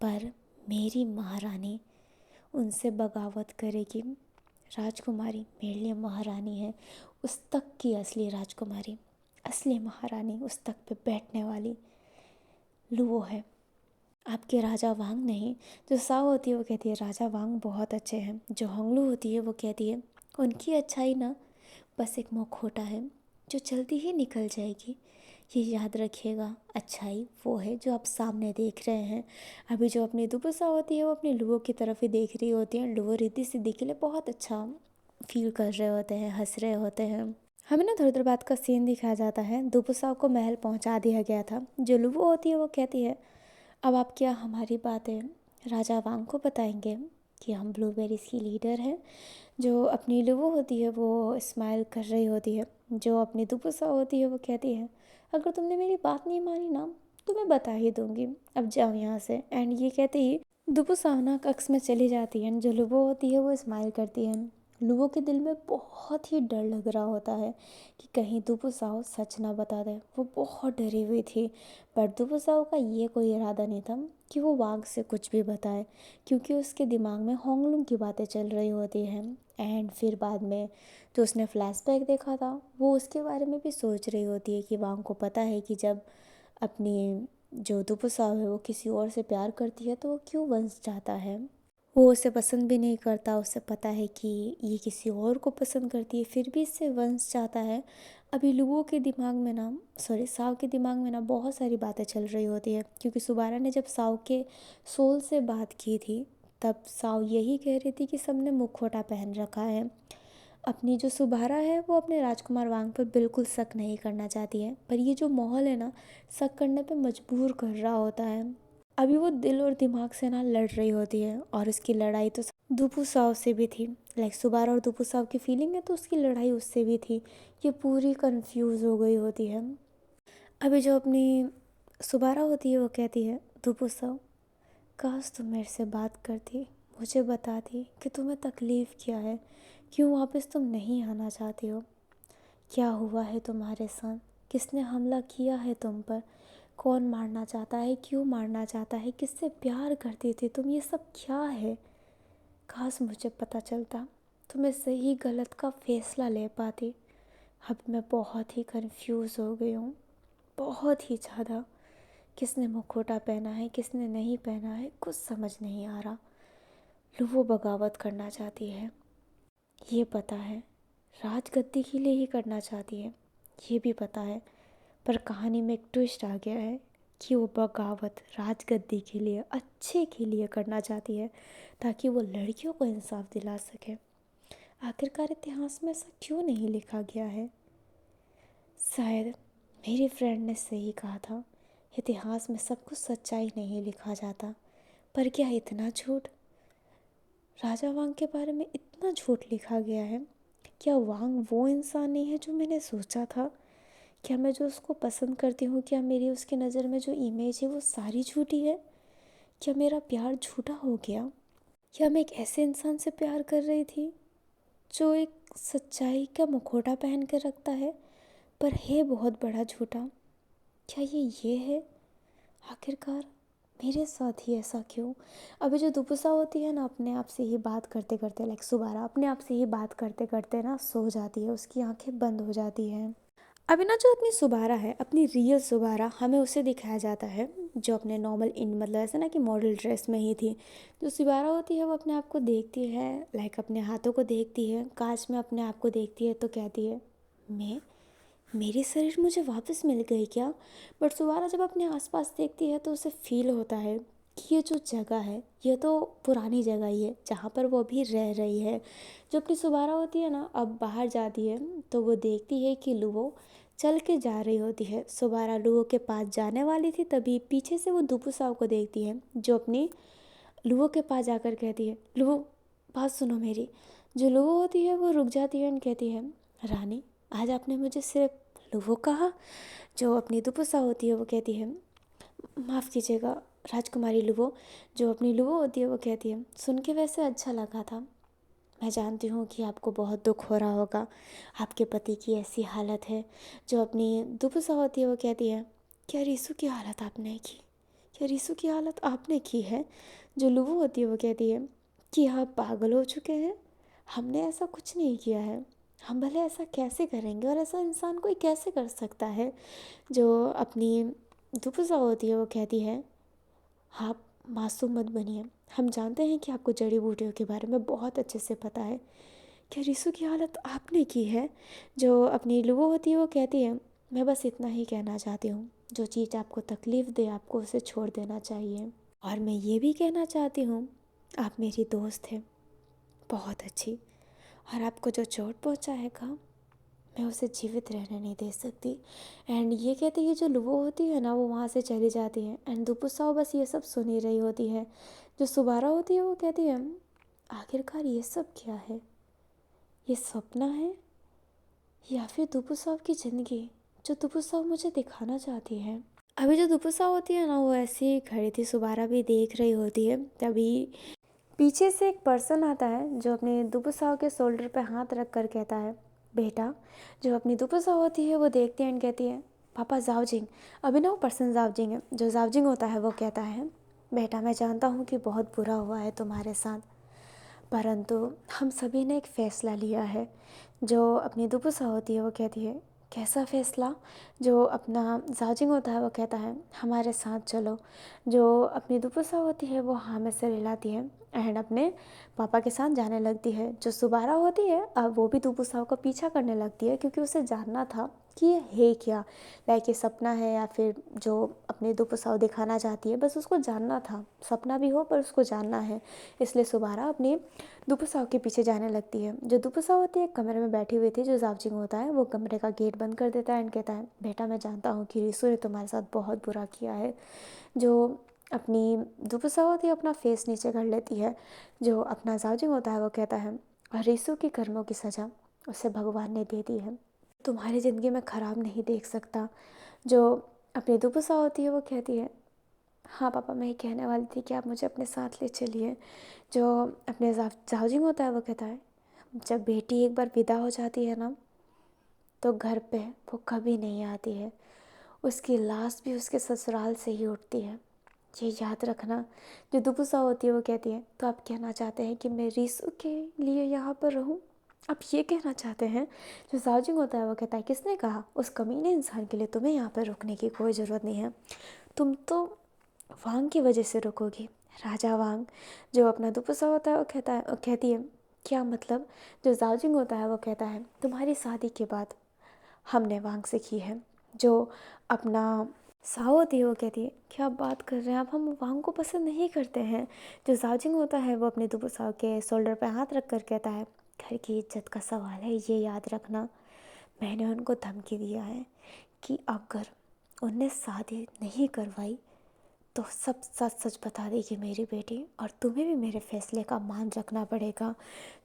पर मेरी महारानी उनसे बगावत करेगी। राजकुमारी मेरे लिए महारानी है, उस तक की असली राजकुमारी, असली महारानी, उस तक पे बैठने वाली लूओ है, आपके राजा वांग नहीं। जो साव होती है वो कहती है राजा वांग बहुत अच्छे हैं। जो होंगलू होती है वो कहती है उनकी अच्छाई ना बस एक मुखौटा है जो जल्दी ही निकल जाएगी। ये याद रखिएगा, अच्छाई वो है जो आप सामने देख रहे हैं। अभी जो अपनी दुबुसा होती है वो अपनी लुओ की तरफ ही देख रही होती है। लुओ रिद्धि सिद्धि के लिए बहुत अच्छा फील कर रहे होते हैं, हंस रहे होते हैं। हमें ना थोड़ी देर बाद का सीन दिखाया जाता है। दुबुसा को महल पहुंचा दिया गया था। जो लुओ होती है वो कहती है अब आप क्या हमारी बातें राजा वांग को बताएंगे कि हम ब्लूबेरीज की लीडर हैं। जो अपनी लुओ होती है वो स्माइल कर रही होती है। जो अपनी दुबुसा होती है वो कहती है अगर तुमने मेरी बात नहीं मानी ना तो मैं बता ही दूंगी, अब जाओ यहाँ से। एंड ये कहते ही दुबुसा ना कक्ष में चली जाती है। जो लुओ होती है वो स्माइल करती है। लुओ के दिल में बहुत ही डर लग रहा होता है कि कहीं दुबुसाओ सच ना बता दे। वो बहुत डरी हुई थी, पर दुबुसाओ का ये कोई इरादा नहीं था कि वो वाघ से कुछ भी बताए, क्योंकि उसके दिमाग में होंगलुंग की बातें चल रही होती हैं। एंड फिर बाद में जो उसने फ्लैशबैक देखा था वो उसके बारे में भी सोच रही होती है कि वांग को पता है कि जब अपनी जो दुबुसाओ है वो किसी और से प्यार करती है तो वो क्यों वंश चाहता है। वो उसे पसंद भी नहीं करता, उसे पता है कि ये किसी और को पसंद करती है, फिर भी इससे वंश चाहता है। अभी लुओ के दिमाग में ना, सॉरी साव के दिमाग में ना बहुत सारी बातें चल रही होती है, क्योंकि सुबारा ने जब साव के सोल से बात की थी तब साव यही कह रही थी कि सबने मुखौटा पहन रखा है। अपनी जो सुबारा है वो अपने राजकुमार वांग पर बिल्कुल शक नहीं करना चाहती है, पर ये जो माहौल है ना शक करने पे मजबूर कर रहा होता है। अभी वो दिल और दिमाग से ना लड़ रही होती है, और उसकी लड़ाई तो दुपू साव से भी थी। लाइक सुबारा और दुपू साव की फीलिंग है तो उसकी लड़ाई उससे भी थी। ये पूरी कंफ्यूज हो गई होती है। अभी जो अपनी सुबारा होती है वो कहती है दुपू साव काश तुम मेरे से बात करती, मुझे बताती कि तुम्हें तकलीफ़ क्या है, क्यों वापस तुम नहीं आना चाहती हो, क्या हुआ है तुम्हारे साथ, किसने हमला किया है तुम पर, कौन मारना चाहता है, क्यों मारना चाहता है, किससे प्यार करती थी तुम, ये सब क्या है। काश मुझे पता चलता तो मैं सही गलत का फैसला ले पाती। अब मैं बहुत ही कंफ्यूज हो गई हूँ, बहुत ही ज़्यादा। किसने मुखौटा पहना है, किसने नहीं पहना है, कुछ समझ नहीं आ रहा। लुवो बगावत करना चाहती है, ये पता है। राजगद्दी के लिए ही करना चाहती है, ये भी पता है। पर कहानी में एक ट्विस्ट आ गया है कि वो बगावत राजगद्दी के लिए, अच्छे के लिए करना चाहती है, ताकि वो लड़कियों को इंसाफ दिला सके। आखिरकार इतिहास में ऐसा क्यों नहीं लिखा गया है। शायद मेरी फ्रेंड ने सही कहा था, इतिहास में सब कुछ सच्चाई नहीं लिखा जाता। पर क्या इतना झूठ, राजा वांग के बारे में इतना झूठ लिखा गया है। क्या वांग वो इंसान नहीं है जो मैंने सोचा था। क्या मैं जो उसको पसंद करती हूँ, क्या मेरी उसकी नज़र में जो इमेज है वो सारी झूठी है। क्या मेरा प्यार झूठा हो गया। क्या मैं एक ऐसे इंसान से प्यार कर रही थी जो एक सच्चाई का मुखौटा पहन कर रखता है पर है बहुत बड़ा झूठा। क्या ये है आखिरकार, मेरे साथ ही ऐसा क्यों। अभी जो दुपुसा होती है ना अपने आप से ही बात करते करते, लाइक सुबारा अपने आप से ही बात करते करते ना सो जाती है, उसकी आंखें बंद हो जाती हैं। अभी ना जो अपनी सुबारा है, अपनी रियल सुबारा, हमें उसे दिखाया जाता है जो अपने नॉर्मल इन मतलब ऐसा ना कि मॉडल ड्रेस में ही थी। जो सुबारा होती है वो अपने आप को देखती है, लाइक अपने हाथों को देखती है, कांच में अपने आप को देखती है तो कहती है मैं, मेरी शरीर मुझे वापस मिल गई क्या। बट सुबारा जब अपने आसपास देखती है तो उसे फील होता है कि ये जो जगह है ये तो पुरानी जगह ही है जहाँ पर वो अभी रह रही है। जो अपनी सुबारा होती है ना अब बाहर जाती है तो वो देखती है कि लुओ चल के जा रही होती है। सुबारा लुओ के पास जाने वाली थी तभी पीछे से वो दुपुसाव को देखती है, जो अपनी लुओ के पास जाकर कहती है लुओ बात सुनो मेरी। जो लुओ होती है वो रुक जाती है और कहती है रानी आज आपने मुझे सिर्फ लुओ कहा। जो अपनी दुपुसा होती है वो कहती है माफ़ कीजिएगा राजकुमारी लुओ। जो अपनी लुओ होती है वो कहती है सुन के वैसे अच्छा लगा था, मैं जानती हूँ कि आपको बहुत दुख हो रहा होगा, आपके पति की ऐसी हालत है। जो अपनी दुपुसा होती है वो कहती है क्या रीसू की हालत आपने की, क्या रीसू की हालत आपने की है। जो लुवो होती है वो कहती है कि आप पागल हो चुके हैं, हमने ऐसा कुछ नहीं किया है, हम भले ऐसा कैसे करेंगे, और ऐसा इंसान कोई कैसे कर सकता है जो अपनी दुपसा होती है वो कहती है आप मासूम मत बनिए, हम जानते हैं कि आपको जड़ी बूटियों के बारे में बहुत अच्छे से पता है। क्या रिसु की हालत आपने की है? जो अपनी लुबो होती है वो कहती है मैं बस इतना ही कहना चाहती हूँ, जो चीज़ आपको तकलीफ़ दे आपको उसे छोड़ देना चाहिए। और मैं ये भी कहना चाहती हूँ आप मेरी दोस्त हैं, बहुत अच्छी, और आपको जो चोट पहुँचाएगा मैं उसे जीवित रहने नहीं दे सकती। एंड ये कहती है जो लुबो होती है ना वो वहाँ से चली जाती है, एंड दुपुसाओ बस ये सब सुन ही रही होती है। जो सुबारा होती है वो कहती है आखिरकार ये सब क्या है, ये सपना है या फिर दुपुसाओ की ज़िंदगी जो दुपुसाओ मुझे दिखाना चाहती है। अभी जो दुपुसाओ होती है ना वो ऐसे ही खड़ी थी, सुबारा भी देख रही होती है, तभी पीछे से एक पर्सन आता है जो अपने दुपुसाओ के शोल्डर पे हाथ रख कर कहता है बेटा। जो अपनी दुपुसाओ होती है वो देखती है एंड कहती है पापा जाओजिंग। अभी ना वो पर्सन जाओजिंग है, जो जाओजिंग होता है वो कहता है बेटा मैं जानता हूँ कि बहुत बुरा हुआ है तुम्हारे साथ, परंतु हम सभी ने एक फ़ैसला लिया है। जो अपनी दुपुसा होती है वो कहती है कैसा फ़ैसला? जो अपना जाजिंग होता है वो कहता है हमारे साथ चलो। जो अपनी दुपुसा होती है वो हाँ में सिर हिलाती है एंड अपने पापा के साथ जाने लगती है। जो सुबारा होती है अब वो भी दुपुसाओं का पीछा करने लगती है, क्योंकि उसे जानना था कि ये है क्या, लाइक ये सपना है या फिर जो अपनी दुपुसाओ दिखाना चाहती है, बस उसको जानना था, सपना भी हो पर उसको जानना है। इसलिए सुबारा अपनी दुपुसाओ के पीछे जाने लगती है। जो दुपुसाओ होती है एक कमरे में बैठी हुई थी, जो जावजिंग होता है वो कमरे का गेट बंद कर देता है एंड कहता है बेटा मैं जानता हूँ कि रिसु ने तुम्हारे साथ बहुत बुरा किया है। जो अपनी दुपुसाओ होती है अपना फेस नीचे कर लेती है। जो अपना जावजिंग होता है वो कहता है रिसु की कर्मों की सज़ा उसे भगवान ने दे दी है, तुम्हारी ज़िंदगी में ख़राब नहीं देख सकता। जो अपनी दुपुसाओ होती है वो कहती है हाँ पापा मैं ये कहने वाली थी कि आप मुझे अपने साथ ले चलिए। जो अपने जावजिंग होता है वो कहता है जब बेटी एक बार विदा हो जाती है ना तो घर पे वो कभी नहीं आती है, उसकी लाश भी उसके ससुराल से ही उठती है, ये याद रखना। जो दुपुसा होती है वो कहती है तो आप कहना चाहते हैं कि मैं रिसु के लिए यहाँ पर रहूँ, आप ये कहना चाहते हैं? जो जावजिंग होता है वो कहता है किसने कहा, उस कमीने इंसान के लिए तुम्हें यहाँ पर रुकने की कोई ज़रूरत नहीं है, तुम तो वांग की वजह से रुकोगी, राजा वांग। जो अपना दुपुसा होता है वो कहती है क्या मतलब? जो जावजिंग होता है वो कहता है तुम्हारी शादी के बाद हमने वांग से की है। जो अपना साओ होती है वो कहती है क्या आप बात कर रहे हैं आप, हम वांग को पसंद नहीं करते हैं। जो जावजिंग होता है वो अपने दुपुसाओ के शोल्डर पर हाथ रख कर कहता है घर की इज्जत का सवाल है, ये याद रखना। मैंने उनको धमकी दिया है कि अगर उनने शादी नहीं करवाई तो सब सच सच बता देगी मेरी बेटी, और तुम्हें भी मेरे फैसले का मान रखना पड़ेगा।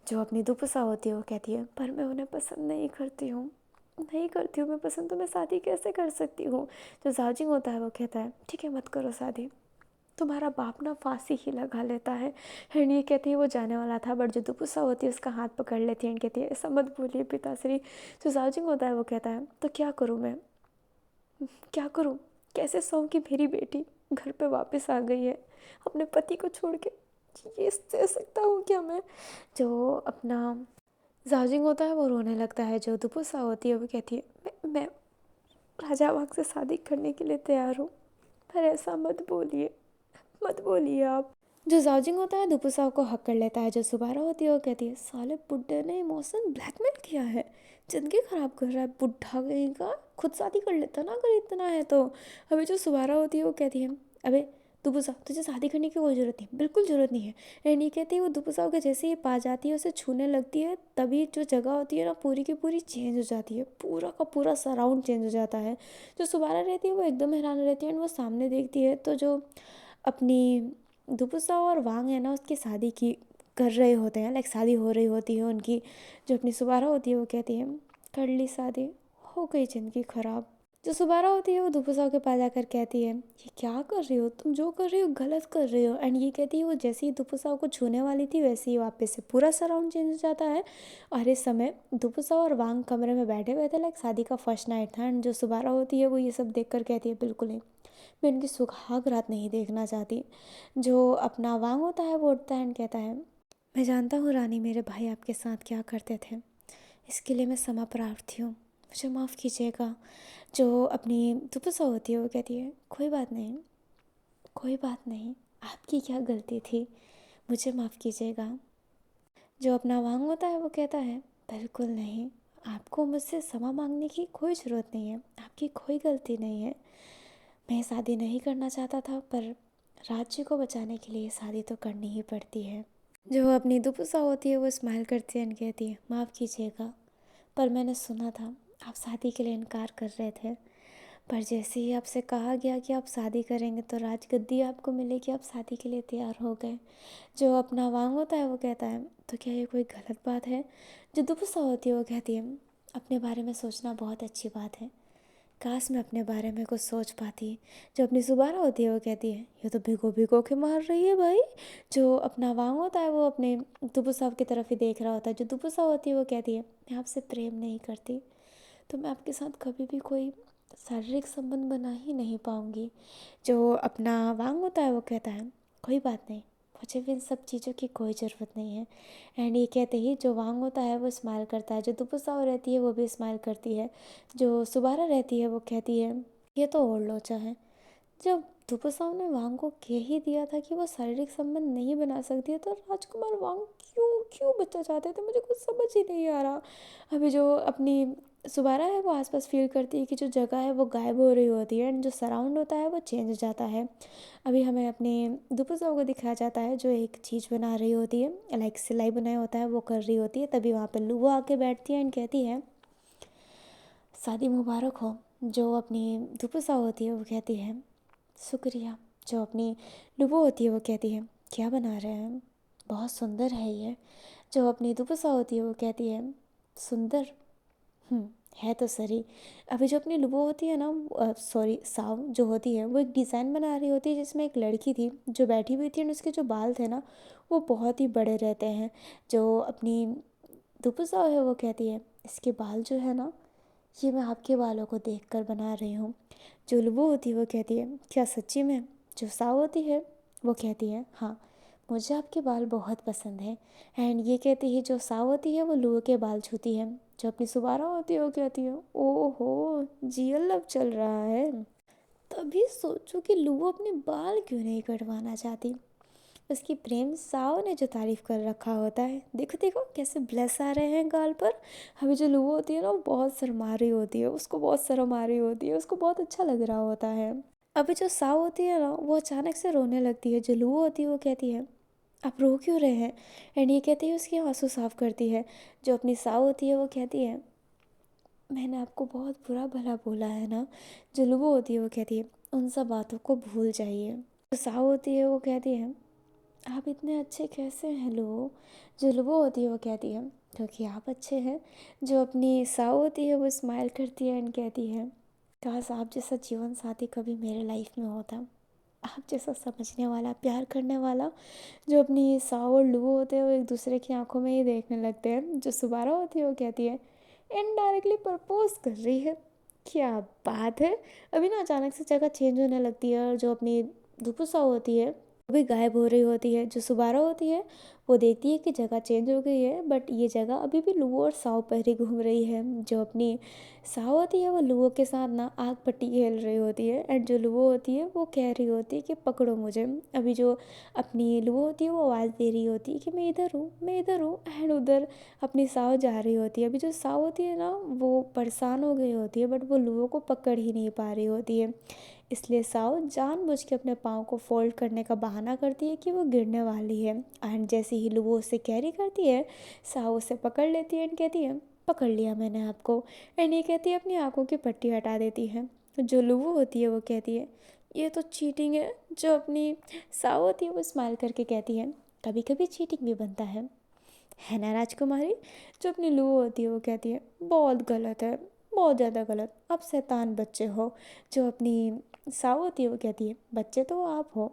जो अपनी दुपुसा होती है वो कहती है पर मैं उन्हें पसंद नहीं करती हूँ, नहीं करती हूँ मैं पसंद, तो मैं शादी कैसे कर सकती हूँ? जो जाजिंग होता है वो कहता है ठीक है मत करो शादी, तुम्हारा बाप ना फांसी ही लगा लेता है। एंड ये कहती है वो जाने वाला था, बट जो दुपुसा होती है उसका हाथ पकड़ लेती है एंड कहती है ऐसा मत बोलिए पिताश्री। जो जाजिंग होता है वो कहता है तो क्या करूँ मैं, क्या करूँ, कैसे सहूँ कि मेरी बेटी घर पे वापस आ गई है अपने पति को छोड़ के, ये सह सकता हूँ क्या मैं? जो अपना जाजिंग होता है वो रोने लगता है। जो दुपुसा होती है वो कहती है मैं राजा वाग से शादी करने के लिए तैयार हूँ, पर ऐसा मत बोलिए, मत बोलिए आप। जो जाजिंग होता है दुपुसाओ को हक कर लेता है। जो सुबारा होती है वो कहती है साले बुड्ढे ने इमोशन ब्लैकमेल किया है, ज़िंदगी ख़राब कर रहा है बुढ़ा कहीं का, खुद शादी कर लेता ना अगर इतना है तो। अभी जो सुबारा होती है वो कहती है अबे दुपुसा तुझे शादी करने की कोई ज़रूरत नहीं, बिल्कुल ज़रूरत नहीं है। एंड ये कहती है वो दुपुसाओ के जैसे ही पा जाती है उसे छूने लगती है, तभी जो जगह होती है ना पूरी की पूरी चेंज हो जाती है, पूरा का पूरा सराउंड चेंज हो जाता है। जो सुबारा रहती है वो एकदम हैरान रहती है एंड वो सामने देखती है तो जो अपनी दुपुसा और वांग है ना उसकी शादी की कर रहे होते हैं, लाइक शादी हो रही होती है उनकी। जो अपनी सुबारा होती है वो कहती है कर ली शादी, हो गई ज़िंदगी ख़राब। जो सुबारा होती है वो दुपुसा के पास जाकर कहती है ये क्या कर रही हो तुम, जो कर रही हो गलत कर रही हो। एंड ये कहती है वो जैसे ही दुपुसा को छूने वाली थी वैसे ही वापस से पूरा सराउंड चेंज हो जाता है। और इस समय दुपुसा और वांग कमरे में बैठे हुए थे, लाइक शादी का फर्स्ट नाइट था। एंड जो सुबारा होती है वो ये सब देख कर कहती है बिल्कुल नहीं, मैं इनकी सुहाग रात नहीं देखना चाहती। जो अपना वांग होता है वो उठता है एंड कहता है मैं जानता हूँ रानी मेरे भाई आपके साथ क्या करते थे। इसके लिए मैं क्षमा प्रार्थी हूँ। मुझे माफ़ कीजिएगा। जो अपनी दुपसा होती है वो कहती है कोई बात नहीं, कोई बात नहीं, आपकी क्या गलती थी, मुझे माफ़ कीजिएगा। जो अपना वांग होता है वो कहता है बिल्कुल नहीं, आपको मुझसे क्षमा मांगने की कोई ज़रूरत नहीं है, आपकी कोई गलती नहीं है। मैं शादी नहीं करना चाहता था पर राज्य को बचाने के लिए शादी तो करनी ही पड़ती है। जो अपनी दुपुसा होती है वो स्माइल करती है और कहती है माफ़ कीजिएगा, पर मैंने सुना था आप शादी के लिए इनकार कर रहे थे, पर जैसे ही आपसे कहा गया कि आप शादी करेंगे तो राजगद्दी आपको मिलेगी, आप शादी के लिए तैयार हो गए। जो अपना वांग होता है वो कहता है तो क्या ये कोई गलत बात है। जो दुपुसा होती है वो कहती है अपने बारे में सोचना बहुत अच्छी बात है, काश मैं अपने बारे में कुछ सोच पाती। जो अपनी सुबारा होती है वो कहती है ये तो भिगो भिगो के मार रही है भाई। जो अपना वांग होता है वो अपने दुबू साहब की तरफ ही देख रहा होता है। जो दुबूसा होती है वो कहती है मैं आपसे प्रेम नहीं करती, तो मैं आपके साथ कभी भी कोई शारीरिक संबंध बना ही नहीं पाऊँगी। जो अपना वांग होता है वो कहता है कोई बात नहीं, मुझे भी इन सब चीज़ों की कोई ज़रूरत नहीं है। एंड ये कहते ही जो वांग होता है वो स्माइल करता है। जो दुपुसाव रहती है वो भी स्माइल करती है। जो सुबारा रहती है वो कहती है ये तो और लोचा है। जब दुपुसाव ने वांग को कह ही दिया था कि वो शारीरिक संबंध नहीं बना सकती है तो राजकुमार वांग क्यों क्यों बच्चा चाहते थे, मुझे कुछ समझ ही नहीं आ रहा। अभी जो अपनी सुबारा है वो आसपास फील करती है कि जो जगह है वो गायब हो रही होती है एंड जो सराउंड होता है वो चेंज हो जाता है। अभी हमें अपने दुपुसाव को दिखाया जाता है जो एक चीज़ बना रही होती है, लाइक सिलाई बनाया होता है वो कर रही होती है। तभी वहाँ पर लुबो आके बैठती है एंड कहती है शादी मुबारक हो। जो अपनी दुपुसाव होती है वो कहती है शुक्रिया। जो अपनी लुबो होती है वो कहती है क्या बना रहे हैं, बहुत सुंदर है ये। जो अपनी दुपुसा होती है वो कहती है सुंदर, हम्म, है तो सही। अभी जो अपनी लुबो होती है ना, सॉरी साव जो होती है वो एक डिज़ाइन बना रही होती है जिसमें एक लड़की थी जो बैठी हुई थी और उसके जो बाल थे ना वो बहुत ही बड़े रहते हैं। जो अपनी दुपुसा है वो कहती है इसके बाल जो है ना ये मैं आपके बालों को देखकर बना रही हूँ। जो लुबो होती है वो कहती है क्या सच्ची में। जो साव होती है वो कहती है हाँ, मुझे आपके बाल बहुत पसंद है। एंड ये कहती है जो साव होती है वो लुबो के बाल छूती है। जो अपनी सुबारा होती है वो कहती है ओहो जीएल अब चल रहा है। तभी सोचो कि लुबो अपने बाल क्यों नहीं कटवाना चाहती। उसकी प्रेम साव ने जो तारीफ़ कर रखा होता है, देखो देखो कैसे ब्लेस आ रहे हैं गाल पर। अभी जो लुबो होती है ना वो बहुत शर्मा रही होती है, उसको बहुत शर्म आ रही होती है, उसको बहुत अच्छा लग रहा होता है। अभी जो साव होती है ना वो अचानक से रोने लगती है। जो लुबो होती है वो कहती है आप रो क्यों रहे हैं। एंड ये कहती है उसकी आंसू साफ करती है। जो अपनी साव होती है वो कहती है मैंने आपको बहुत बुरा भला बोला है ना। जो लुबो होती है वो कहती है उन सब बातों को भूल जाइए। जो साव होती है वो कहती है आप इतने अच्छे कैसे हैं लुबो। जो लुबो होती है वो कहती है क्योंकि आप अच्छे हैं। जो अपनी साव होती है वो स्माइल करती है एंड कहती है काश आप जैसा जीवन साथी कभी मेरे लाइफ में होता, आप जैसा समझने वाला प्यार करने वाला। जो अपनी साव और लुबो होते हैं वो एक दूसरे की आंखों में ही देखने लगते हैं। जो सुबारा होती है वो कहती है इनडायरेक्टली प्रपोज कर रही है, क्या बात है। अभी ना अचानक से जगह चेंज होने लगती है और जो अपनी दुपुसा होती है वो भी गायब हो रही होती है। जो सुबारा होती है वो देखती है कि जगह चेंज हो गई है बट ये जगह अभी भी लुओ और साव पर ही घूम रही है। जो अपनी साव होती है वो लुओ के साथ ना आग पट्टी खेल रही होती है एंड जो लुओ होती है वो कह रही होती है कि पकड़ो मुझे। अभी जो अपनी लुओ होती है वो आवाज़ दे रही होती है कि मैं इधर हूँ, मैं इधर हूँ। एंड उधर अपनी साव जा रही होती है। अभी जो साव होती है ना वो परेशान हो गई होती है बट वो लुओ को पकड़ ही नहीं पा रही होती है। इसलिए साव जानबूझ के अपने पाँव को फोल्ड करने का बहाना करती है कि वो गिरने वाली है। एंड जैसे ही लुबो उसे कैरी करती है साव उसे पकड़ लेती है एंड कहती है पकड़ लिया मैंने आपको। एंड ये कहती है अपनी आंखों की पट्टी हटा देती है। जो लुबो होती है वो कहती है ये तो चीटिंग है। जो अपनी साव होती है वो स्माइल करके कहती है कभी कभी चीटिंग भी बनता है ना राजकुमारी। जो अपनी लुबो होती है वो कहती है बहुत गलत है, बहुत ज़्यादा गलत, आप शैतान बच्चे हो। जो अपनी साव होती है वो कहती है बच्चे तो आप हो,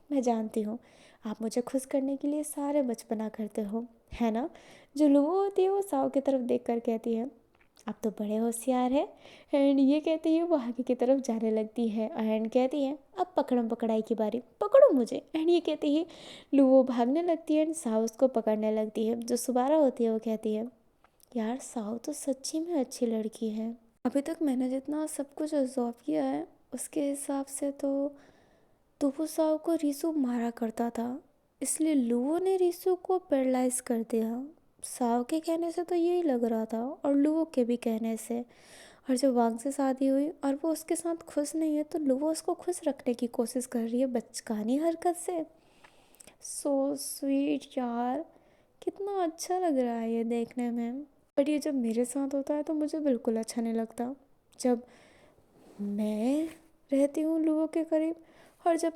मैं जानती हूँ, आप मुझे खुश करने के लिए सारे बचपना करते हो, है ना। जो लुबो होती है वो साव की तरफ देख कर कहती है आप तो बड़े होशियार हैं। एंड ये कहते ही वो आगे की तरफ जाने लगती है एंड कहती है अब पकड़म पकड़ाई की बारी, पकड़ो मुझे। एंड ये कहते ही लूवो भागने लगती है एंड साहु उसको पकड़ने लगती है। जो सुबारा होती है वो कहती है यार साहु तो सच्ची में अच्छी लड़की है। अभी तक मैंने जितना सब कुछ ऑब्जर्व किया है उसके हिसाब से तो वो साहु को रीसू मारा करता था, इसलिए लूवो ने रीसू को पैरालाइज कर दिया। साहु के कहने से तो यही लग रहा था और लूवो के भी कहने से। और जब वांग से शादी हुई और वो उसके साथ खुश नहीं है तो लूवो उसको खुश रखने की कोशिश कर रही है बचकानी हरकत से। सो स्वीट यार, कितना अच्छा लग रहा है ये देखने में। पर ये जब मेरे साथ होता है तो मुझे बिल्कुल अच्छा नहीं लगता। जब मैं रहती हूँ लोगों के करीब और जब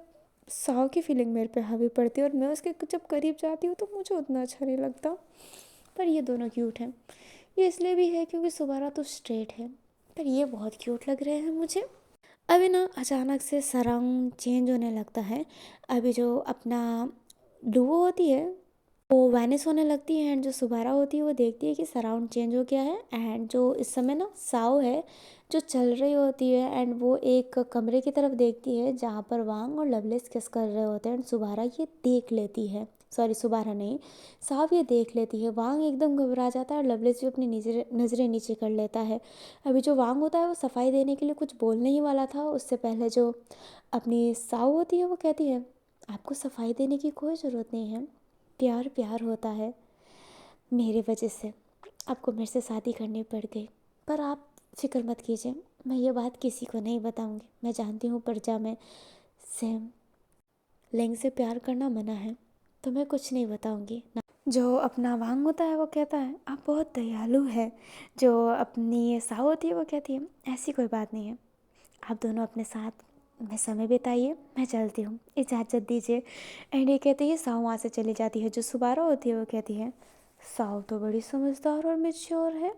साव की फीलिंग मेरे पे हावी पड़ती है और मैं उसके जब करीब जाती हूँ तो मुझे उतना अच्छा नहीं लगता। पर ये दोनों क्यूट हैं। ये इसलिए भी है क्योंकि सुबारा तो स्ट्रेट है, पर ये बहुत क्यूट लग रहे हैं मुझे। अभी ना अचानक से सराउंड चेंज होने लगता है। अभी जो अपना डुओ होती है वो वैनिस होने लगती है एंड जो सुबारा होती है वो देखती है कि सराउंड चेंज हो गया है। एंड जो इस समय ना साओ है जो चल रही होती है एंड वो एक कमरे की तरफ देखती है जहाँ पर वांग और लवलेस किस कर रहे होते हैं एंड सुबारा ये देख लेती है। सॉरी सुबारा नहीं, साव ये देख लेती है। वांग एकदम घबरा जाता है और लवलेस भी अपनी नज़रें नीचे कर लेता है। अभी जो वांग होता है वो सफाई देने के लिए कुछ बोलने ही वाला था, उससे पहले जो अपनी साओ होती है वो कहती है आपको सफाई देने की कोई ज़रूरत नहीं है, प्यार प्यार होता है। मेरे वजह से आपको मेरे से शादी करनी पड़ गई, पर आप फिक्र मत कीजिए, मैं ये बात किसी को नहीं बताऊंगी। मैं जानती हूँ प्रजा में सेम लिंग से प्यार करना मना है, तो मैं कुछ नहीं बताऊंगी ना। जो अपना वांग होता है वो कहता है आप बहुत दयालु है। जो अपनी साव होती है वो कहती है ऐसी कोई बात नहीं है, आप दोनों अपने साथ में समय बिताइए, मैं चलती हूँ, इजाज़त दीजिए। एंड ये कहते ही साव वहाँ से चली जाती है। जो सुबारा होती है वो कहती है साव तो बड़ी समझदार और मैच्योर है,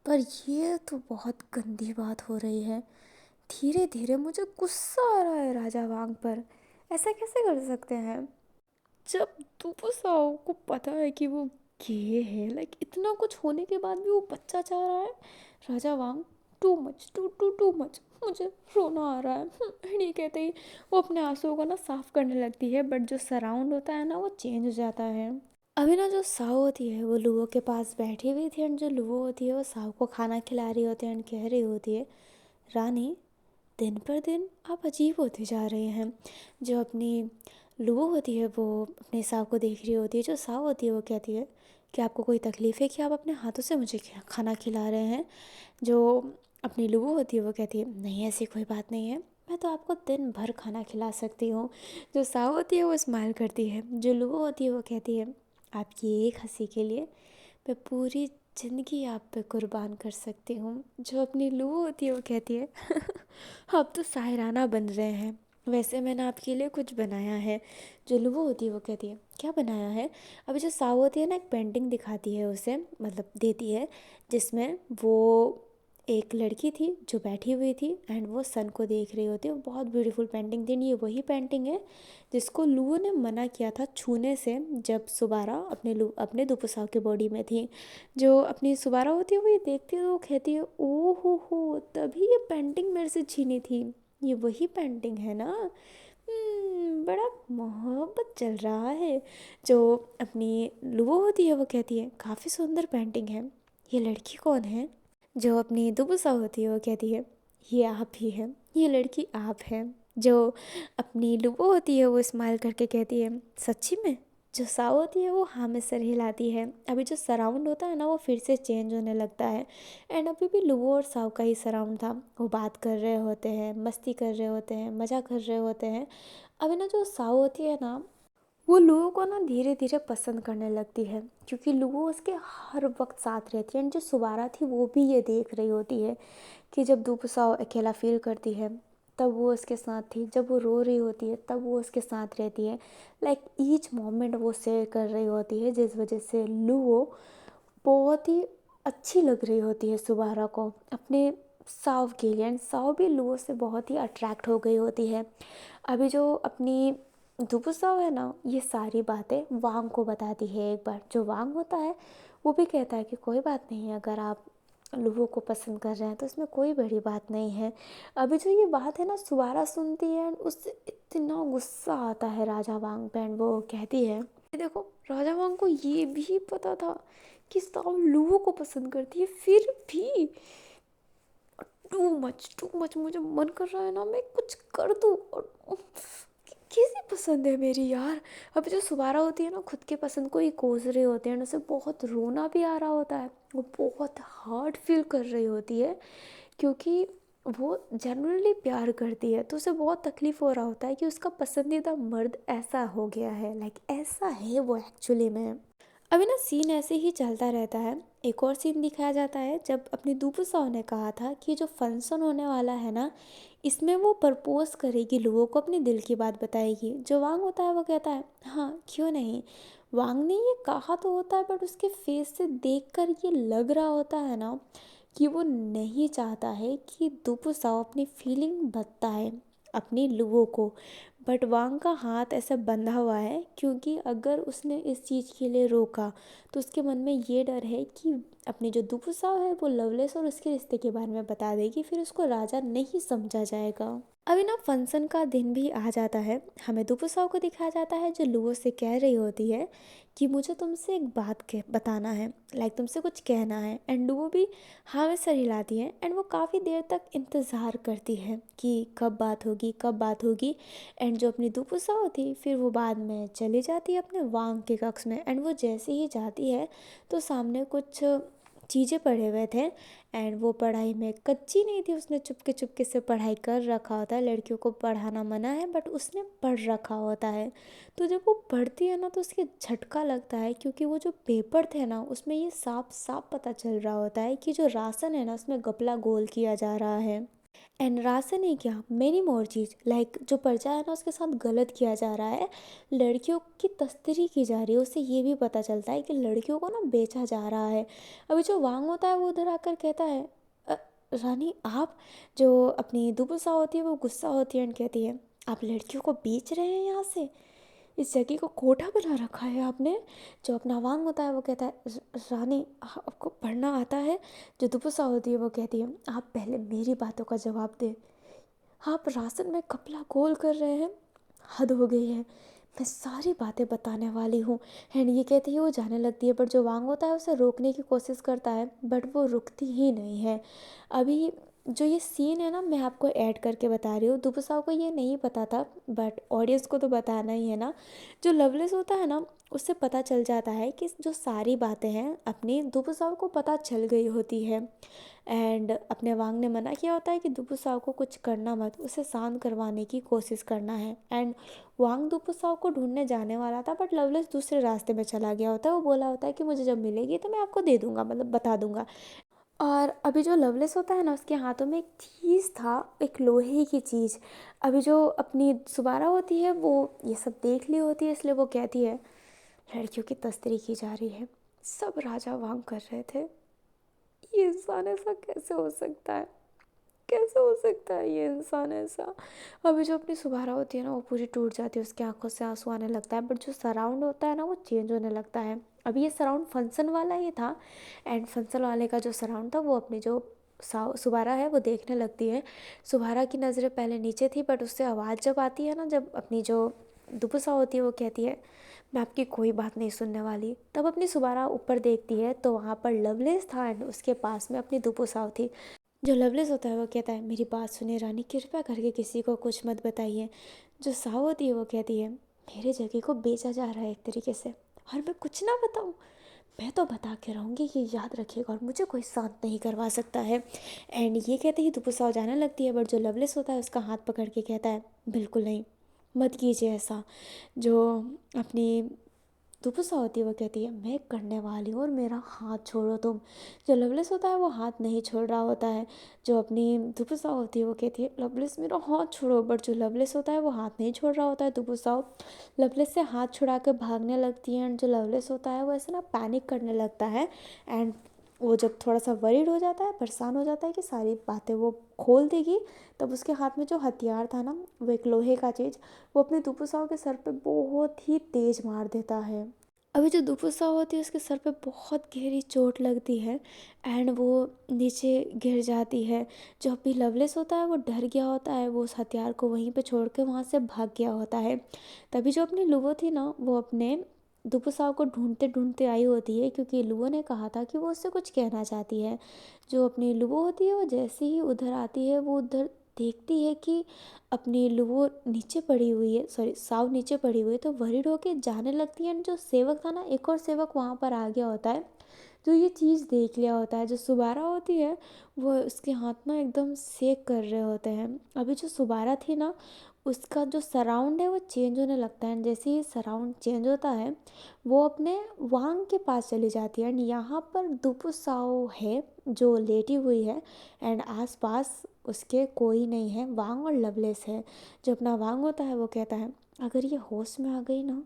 पर ये तो बहुत गंदी बात हो रही है। धीरे धीरे मुझे गुस्सा आ रहा है राजा वांग पर, ऐसा कैसे कर सकते हैं। जब दुपु साओ को पता है कि वो गे है, लाइक इतना कुछ होने के बाद भी वो बच्चा चाह रहा है। राजा वांग too much, too too too much, मुझे रोना आ रहा है। नहीं कहते ही वो अपने आंसुओं को ना साफ करने लगती है, बट जो सराउंड होता है ना वो चेंज हो जाता है। अभी ना जो साओ होती है वो लुओ के पास बैठी हुई थी एंड जो लुओ होती है वो साओ को खाना खिला रही होती है एंड कह रही होती है रानी दिन पर दिन आप अजीब होते जा रहे हैं। जो अपनी लुओ होती है वो अपने साव को देख रही होती है। जो साव होती है वो कहती है कि आपको कोई तकलीफ़ है कि आप अपने हाथों से मुझे खाना खिला रहे हैं। जो अपनी लुओ होती है वो कहती है नहीं ऐसी कोई बात नहीं है, मैं तो आपको दिन भर खाना खिला सकती हूँ। जो साव होती है वो स्माइल करती है। जो लुओ होती है वो कहती है आपकी एक हंसी के लिए मैं पूरी ज़िंदगी आप पे कुर्बान कर सकती हूँ। जो अपनी लुओ होती है वो कहती है आप तो शायराना बन रहे हैं, वैसे मैंने आपके लिए कुछ बनाया है। जो लुओ होती है वो कहती है क्या बनाया है। अभी जो साव होती है ना एक पेंटिंग दिखाती है उसे, मतलब देती है, जिसमें वो एक लड़की थी जो बैठी हुई थी एंड वो सन को देख रही होती है। वो बहुत ब्यूटीफुल पेंटिंग थी। ये वही पेंटिंग है जिसको लुओ ने मना किया था छूने से जब सुबारा अपने दुपुसाव के बॉडी में थी। जो अपनी सुबारा होती है वो ये देखती है तो वो कहती है ओ हो तभी ये पेंटिंग मेरे से छीनी थी, ये वही पेंटिंग है ना। बड़ा मोहब्बत चल रहा है। जो अपनी लुओ होती है वो कहती है काफ़ी सुंदर पेंटिंग है, ये लड़की कौन है। जो अपनी दुबुसा होती है वो कहती है ये आप ही हैं, ये लड़की आप हैं। जो अपनी लुबो होती है वो स्माइल करके कहती है सच्ची में। जो साव होती है वो हाँ में सर हिलाती है। अभी जो सराउंड होता है ना वो फिर से चेंज होने लगता है एंड अभी भी लुबो और साव का ही सराउंड था। वो बात कर रहे होते हैं, मस्ती कर रहे होते हैं, मज़ा कर रहे होते हैं। अभी ना जो साव होती है ना वो लुओ को ना धीरे धीरे पसंद करने लगती है क्योंकि लुओ उसके हर वक्त साथ रहती है एंड जो सुबारा थी वो भी ये देख रही होती है कि जब दुपसाओ अकेला फील करती है तब वो उसके साथ थी, जब वो रो रही होती है तब वो उसके साथ रहती है। लाइक ईच मोमेंट वो शेयर कर रही होती है, जिस वजह से लुओ बहुत ही अच्छी लग रही होती है सुबारा को अपने साव के लिए एंड साव भी लुओ से बहुत ही अट्रैक्ट हो गई होती है। अभी जो अपनी दुबुसाव है ना ये सारी बातें वांग को बताती है एक बार। जो वांग होता है वो भी कहता है कि कोई बात नहीं, अगर आप लोगों को पसंद कर रहे हैं, तो इसमें कोई बड़ी बात नहीं है। अभी जो ये बात है ना सुबारा सुनती है and उससे इतना गुस्सा आता है राजा वांग पे and वो कहती है कि देखो, राजा वांग को ये भी पता था कि साव लोगों को पसंद करती है, फिर भी टू मच मुझे मन कर रहा है ना मैं कुछ कर दूँ। और कैसी पसंद है मेरी यार। अभी जो सुबारा होती है ना खुद के पसंद को ही कोस रही होती है और उसे बहुत रोना भी आ रहा होता है, वो बहुत हार्ड फील कर रही होती है क्योंकि वो जनरली प्यार करती है, तो उसे बहुत तकलीफ़ हो रहा होता है कि उसका पसंदीदा मर्द ऐसा हो गया है, लाइक ऐसा है वो एक्चुअली में। अभी ना सीन ऐसे ही चलता रहता है। एक और सीन दिखाया जाता है जब अपनी दूपू साहू ने कहा था कि जो फंक्शन होने वाला है ना इसमें वो प्रपोज करेगी, लोगों को अपने दिल की बात बताएगी। जो वांग होता है वो कहता है हाँ क्यों नहीं। वांग ने ये कहा तो होता है बट उसके फेस से देखकर ये लग रहा होता है ना कि वो नहीं चाहता है कि दूपू साहू अपनी फीलिंग बताए अपनी लोगों को। बट वांग का हाथ ऐसा बंधा हुआ है क्योंकि अगर उसने इस चीज़ के लिए रोका तो उसके मन में ये डर है कि अपनी जो दूपू साहू है वो लवलेस और उसके रिश्ते के बारे में बता देगी, फिर उसको राजा नहीं समझा जाएगा। अभी ना फंक्शन का दिन भी आ जाता है। हमें दूपू साहू को दिखाया जाता है जो लुओ से कह रही होती है कि मुझे तुमसे एक बात कह बताना है, लाइक तुमसे कुछ कहना है। एंड लुओ भी हाँ में सर हिलाती है एंड वो काफ़ी देर तक इंतज़ार करती है कि कब बात होगी कब बात होगी। एंड जो अपनी दूपू साहू थी फिर वो बाद में चली जाती है अपने वांग के कक्ष में। एंड वो जैसे ही जाती है तो सामने कुछ चीज़ें पढ़े हुए थे एंड वो पढ़ाई में कच्ची नहीं थी, उसने चुपके चुपके से पढ़ाई कर रखा होता है। लड़कियों को पढ़ाना मना है बट उसने पढ़ रखा होता है। तो जब वो पढ़ती है ना तो उसके झटका लगता है क्योंकि वो जो पेपर थे ना उसमें ये साफ साफ पता चल रहा होता है कि जो राशन है ना उसमें घपला गोल किया जा रहा है। एंड राशन ही क्या मेनी मोर चीज़, लाइक जो पर्चा है ना उसके साथ गलत किया जा रहा है, लड़कियों की तस्करी की जा रही है। उससे ये भी पता चलता है कि लड़कियों को ना बेचा जा रहा है। अभी जो वांग होता है वो उधर आकर कहता है "अ, रानी आप", जो अपनी दुबसा होती है वो गुस्सा होती है एंड कहती है आप लड़कियों को बेच रहे हैं यहाँ से, इस जगह को कोठा बना रखा है आपने। जो अपना वांग होता है वो कहता है रानी आपको पढ़ना आता है"। जो दुपुसा होती है वो कहती है आप पहले मेरी बातों का जवाब दे, आप राशन में कपला गोल कर रहे हैं, हद हो गई है, मैं सारी बातें बताने वाली हूँ। एंड ये कहती है वो जाने लगती है, बट जो वांग होता है उसे रोकने की कोशिश करता है बट वो रुकती ही नहीं है। अभी जो ये सीन है ना मैं आपको ऐड करके बता रही हूँ, दुबसाव को ये नहीं पता था बट ऑडियंस को तो बताना ही है ना। जो लवलेस होता है ना उससे पता चल जाता है कि जो सारी बातें हैं अपनी दुबसाव को पता चल गई होती है। एंड अपने वांग ने मना किया होता है कि दुपु साव को कुछ करना मत, उसे शांत करवाने की कोशिश करना है। एंड वांग दुपु साव को ढूंढने जाने वाला था बट लवलेस दूसरे रास्ते में चला गया होता है। वो बोला होता है कि मुझे जब मिलेगी तो मैं आपको दे दूंगा, मतलब बता दूंगा। और अभी जो लवलेस होता है ना उसके हाथों में एक चीज़ था, एक लोहे की चीज़। अभी जो अपनी सुबारा होती है वो ये सब देख ली होती है, इसलिए वो कहती है लड़कियों की तस्करी की जा रही है, सब राजा वांग कर रहे थे, ये इंसान ऐसा कैसे हो सकता है, कैसे हो सकता है ये इंसान ऐसा। अभी जो अपनी सुबारा होती है ना वो पूरी टूट जाती है, उसकी आंखों से आंसू आने लगता है, बट जो सराउंड होता है ना वो चेंज होने लगता है। अभी ये सराउंड फंक्शन वाला ही था एंड फंक्शन वाले का जो सराउंड था वो अपनी जो सुबारा है वो देखने लगती है। सुबारा की नज़रें पहले नीचे थी बट उससे आवाज़ जब आती है ना, जब अपनी जो दुपुसा होती है वो कहती है मैं आपकी कोई बात नहीं सुनने वाली, तब अपनी सुबारा ऊपर देखती है तो वहाँ पर लवलेस था एंड उसके पास में अपनी दुपुसा थी। जो लवलेस होता है वो कहता है मेरी बात सुनिए रानी, कृपया करके किसी को कुछ मत बताइए। जो साव होती है वो कहती है मेरे जगह को बेचा जा रहा है एक तरीके से और मैं कुछ ना बताऊँ, मैं तो बता के रहूँगी कि याद रखिएगा और मुझे कोई शांत नहीं करवा सकता है। एंड ये कहते ही दुपुसाव जाने लगती है बट जो लवलेस होता है उसका हाथ पकड़ के कहता है बिल्कुल नहीं, मत कीजिए ऐसा। जो अपनी दुपुसा होती है वो कहती है मैं करने वाली हूँ और मेरा हाथ छोड़ो तुम। जो लवलेस होता है वो हाथ नहीं छोड़ रहा होता है। जो अपनी दुपुसा होती है वो कहती है लवलेस मेरा हाथ छोड़ो, बट जो लवलेस होता है वो हाथ नहीं छोड़ रहा होता है। दुपुसा लवलेस से हाथ छुड़ा कर भागने लगती है एंड जो लवलेस होता है वो ऐसे ना पैनिक करने लगता है। एंड वो जब थोड़ा सा वरीड हो जाता है, परेशान हो जाता है कि सारी बातें वो खोल देगी, तब उसके हाथ में जो हथियार था ना वो एक लोहे का चीज़, वो अपने दुपुसाओं के सर पे बहुत ही तेज मार देता है। अभी जो दुपुसा होती है उसके सर पे बहुत गहरी चोट लगती है एंड वो नीचे गिर जाती है। जो अभी लवलेस होता है वो डर गया होता है, वो उस हथियार को वहीं पे छोड़ के वहाँ से भाग गया होता है। तभी जो अपनी लुवो थी ना, वो अपने दुपुसाव को ढूंढते ढूंढते आई होती है, क्योंकि लुवो ने कहा था कि वो उससे कुछ कहना चाहती है। जो अपनी लुवो होती है वो जैसे ही उधर आती है, वो उधर देखती है कि अपनी लुवो नीचे पड़ी हुई है, सॉरी साव नीचे पड़ी हुई है, तो वरीड होके जाने लगती है। एंड जो सेवक था ना, एक और सेवक वहाँ पर आ गया होता है, जो ये चीज़ देख लिया होता है। जो सुबारा होती है वो उसके हाथ ना एकदम सेक कर रहे होते हैं। अभी जो सुबारा थी ना, उसका जो सराउंड है वो चेंज होने लगता है। जैसे ही सराउंड चेंज होता है, वो अपने वांग के पास चली जाती है। एंड यहाँ पर दुपुसाओ है जो लेटी हुई है, एंड आसपास उसके कोई नहीं है, वांग और लवलेस है। जो अपना वांग होता है वो कहता है, अगर ये होश में आ गई ना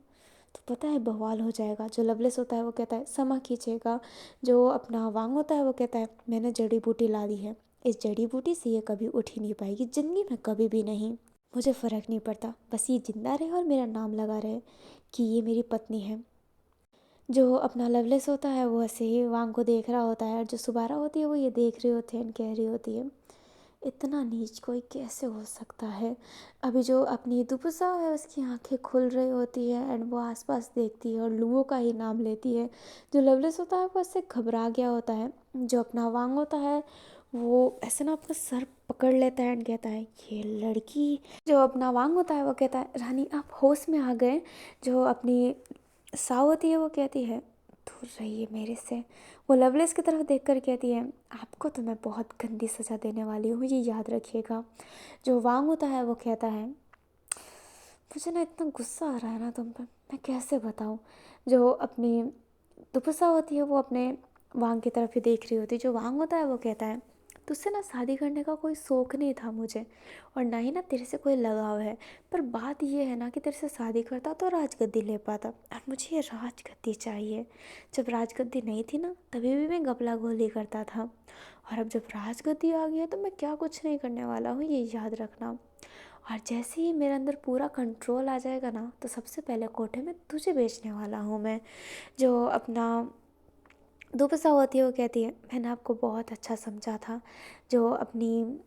तो पता है बवाल हो जाएगा। जो लवलेस होता है वो कहता है समा खींचेगा। जो अपना वांग होता है वो कहता है मैंने जड़ी बूटी ला दी है, इस जड़ी बूटी से ये कभी उठ ही नहीं पाएगी, ज़िंदगी में कभी भी नहीं। मुझे फ़र्क नहीं पड़ता, बस ये जिंदा रहे और मेरा नाम लगा रहे कि ये मेरी पत्नी है। जो अपना लवलेस होता है वो ऐसे ही वांग को देख रहा होता है, और जो सुबारा होती है वो ये देख रही होती है एंड कह रही होती है इतना नीच कोई कैसे हो सकता है। अभी जो अपनी दुपुसा है उसकी आंखें खुल रही होती है एंड वो आसपास देखती है और लुओ का ही नाम लेती है। जो लवलेस होता है वो उससे घबरा गया होता है। जो अपना वांग होता है वो ऐसे ना अपना सर पकड़ लेता है एंड कहता है ये लड़की। जो अपना वांग होता है वो कहता है रानी आप होश में आ गए। जो अपनी साव होती है वो कहती है दूर रहिए मेरे से। वो लवलेस की तरफ देखकर कहती है आपको तो मैं बहुत गंदी सज़ा देने वाली हूँ, ये याद रखिएगा। जो वांग होता है वो कहता है मुझे ना इतना गुस्सा आ रहा है ना तुम पे, मैं कैसे बताऊँ। जो अपनी दुपसा होती है वो अपने वांग की तरफ ही देख रही होती है। जो वांग होता है वो कहता है तुझसे ना शादी करने का कोई शौक़ नहीं था मुझे, और ना ही ना तेरे से कोई लगाव है, पर बात ये है ना कि तेरे से शादी करता तो राजगद्दी ले पाता, और मुझे ये राजगद्दी चाहिए। जब राजगद्दी नहीं थी ना तभी भी मैं गपला गोली करता था, और अब जब राजगद्दी आ गई है तो मैं क्या कुछ नहीं करने वाला हूँ, ये याद रखना। और जैसे ही मेरे अंदर पूरा कंट्रोल आ जाएगा ना तो सबसे पहले कोठे में तुझे बेचने वाला हूँ मैं। जो अपना दुपसा होती है वो कहती है मैंने आपको बहुत अच्छा समझा था। जो अपनी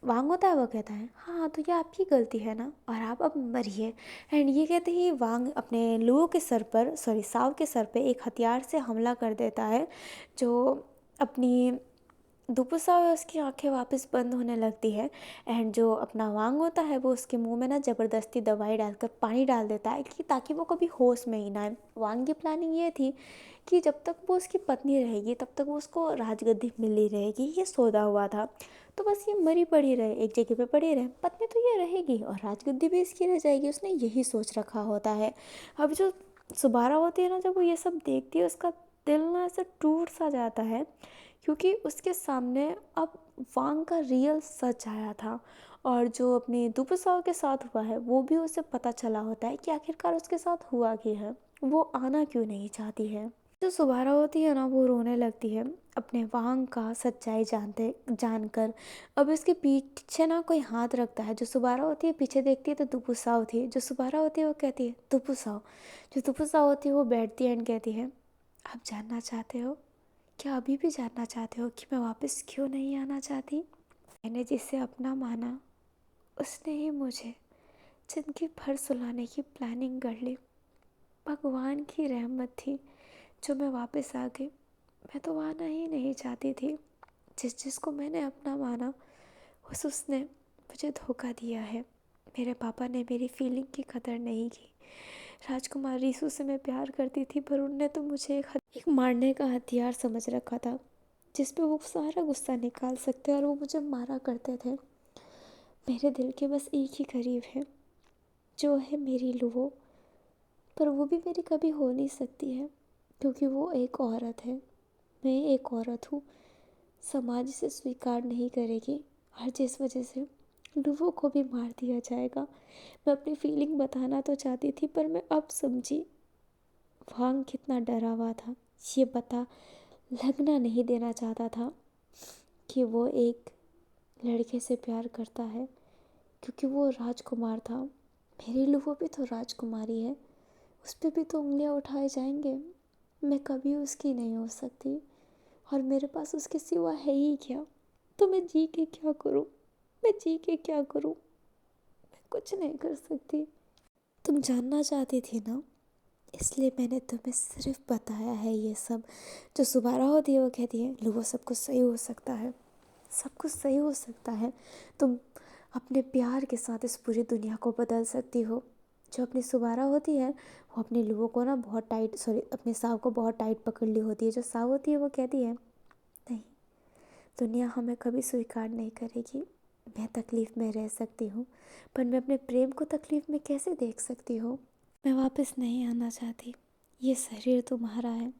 वांग होता है वो कहता है हाँ तो ये आपकी गलती है ना, और आप अब मरिए। एंड ये कहते ही वांग अपने लुओ के सर पर, सॉरी साव के सर पे एक हथियार से हमला कर देता है। जो अपनी दुपुसा है उसकी आंखें वापस बंद होने लगती है। एंड जो अपना वांग होता है वो उसके मुंह में ना ज़बरदस्ती दवाई डालकर पानी डाल देता है कि ताकि वो कभी होश में ही ना आए। वांग की प्लानिंग ये थी कि जब तक वो उसकी पत्नी रहेगी तब तक वो उसको राजगद्दी मिली रहेगी, ये सौदा हुआ था। तो बस ये मरी पड़ी रहे, एक जगह पे पड़ी रहे, पत्नी तो ये रहेगी और राजगद्दी भी इसकी रह जाएगी, उसने यही सोच रखा होता है। अब जो सुबारा होती है ना, जब वो ये सब देखती है उसका दिल ना ऐसे टूट सा जाता है, क्योंकि उसके सामने अब वांग का रियल सच आया था। और जो अपनी दुपसाओ के साथ हुआ है वो भी उसे पता चला होता है कि आखिरकार उसके साथ हुआ क्या है, वो आना क्यों नहीं चाहती है। जो सुबारा होती है ना वो रोने लगती है अपने वांग का सच्चाई जानते जानकर। अब इसके पीछे ना कोई हाथ रखता है। जो सुबारा होती है पीछे देखती है तो दुपुसाओ होती है। जो सुबारा होती है वो कहती है दुपुसाओ। जो दुपुसाओ होती है वो बैठती है एंड कहती है आप जानना चाहते हो, क्या अभी भी जानना चाहते हो कि मैं वापस क्यों नहीं आना चाहती। मैंने जिसे अपना माना उसने ही मुझे ज़िंदगी भर सुलाने की प्लानिंग कर ली। भगवान की रहमत थी जो मैं वापस आ गई। मैं तो आना ही नहीं चाहती थी। जिसको मैंने अपना माना उसने मुझे धोखा दिया है। मेरे पापा ने मेरी फीलिंग की कदर नहीं की। राजकुमार रीसू से मैं प्यार करती थी, पर उनने तो मुझे एक मारने का हथियार समझ रखा था जिस पे वो सारा गुस्सा निकाल सकते और वो मुझे मारा करते थे। मेरे दिल के बस एक ही करीब है जो है मेरी लुवो, पर वो भी मेरी कभी हो नहीं सकती है क्योंकि वो एक औरत है, मैं एक औरत हूँ। समाज इसे स्वीकार नहीं करेगी और जिस वजह से लुवो को भी मार दिया जाएगा। मैं अपनी फीलिंग बताना तो चाहती थी पर मैं अब समझी वांग कितना डरा हुआ था। ये पता लगना नहीं देना चाहता था कि वो एक लड़के से प्यार करता है, क्योंकि वो राजकुमार था। मेरी लुवो भी तो राजकुमारी है, उस पे भी तो उंगलियां उठाए जाएंगे। मैं कभी उसकी नहीं हो सकती और मेरे पास उसके सिवा है ही क्या। तो मैं जी के क्या करूं? मैं जी के क्या करूं? मैं कुछ नहीं कर सकती। तुम जानना चाहती थी ना, इसलिए मैंने तुम्हें सिर्फ बताया है ये सब। जो सुबारा होती है वो कहती है लो, वो सब कुछ सही हो सकता है, सब कुछ सही हो सकता है। तुम अपने प्यार के साथ इस पूरी दुनिया को बदल सकती हो। जो अपनी सुबारा होती है वो अपने लोगों को ना बहुत टाइट, सॉरी, अपने साव को बहुत टाइट पकड़ ली होती है। जो साव होती है वो कहती है नहीं, दुनिया हमें कभी स्वीकार नहीं करेगी। मैं तकलीफ़ में रह सकती हूँ, पर मैं अपने प्रेम को तकलीफ़ में कैसे देख सकती हूँ? मैं वापस नहीं आना चाहती। ये शरीर तुम्हारा है,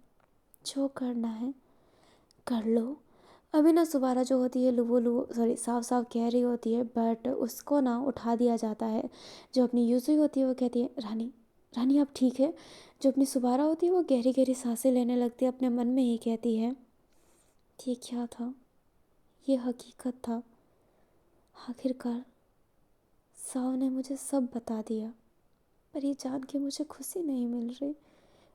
जो करना है कर लो। अभी ना सुबारा जो होती है लुवो लुवो, सॉरी, साफ साफ कह रही होती है, बट उसको ना उठा दिया जाता है। जो अपनी यूज़ुई होती है वो कहती है रानी, रानी आप ठीक है? जो अपनी सुबारा होती है वो गहरी गहरी सांसें लेने लगती है, अपने मन में ही कहती है ये क्या था, ये हकीकत था। आखिरकार साव ने मुझे सब बता दिया, पर ये जान के मुझे खुशी नहीं मिल रही,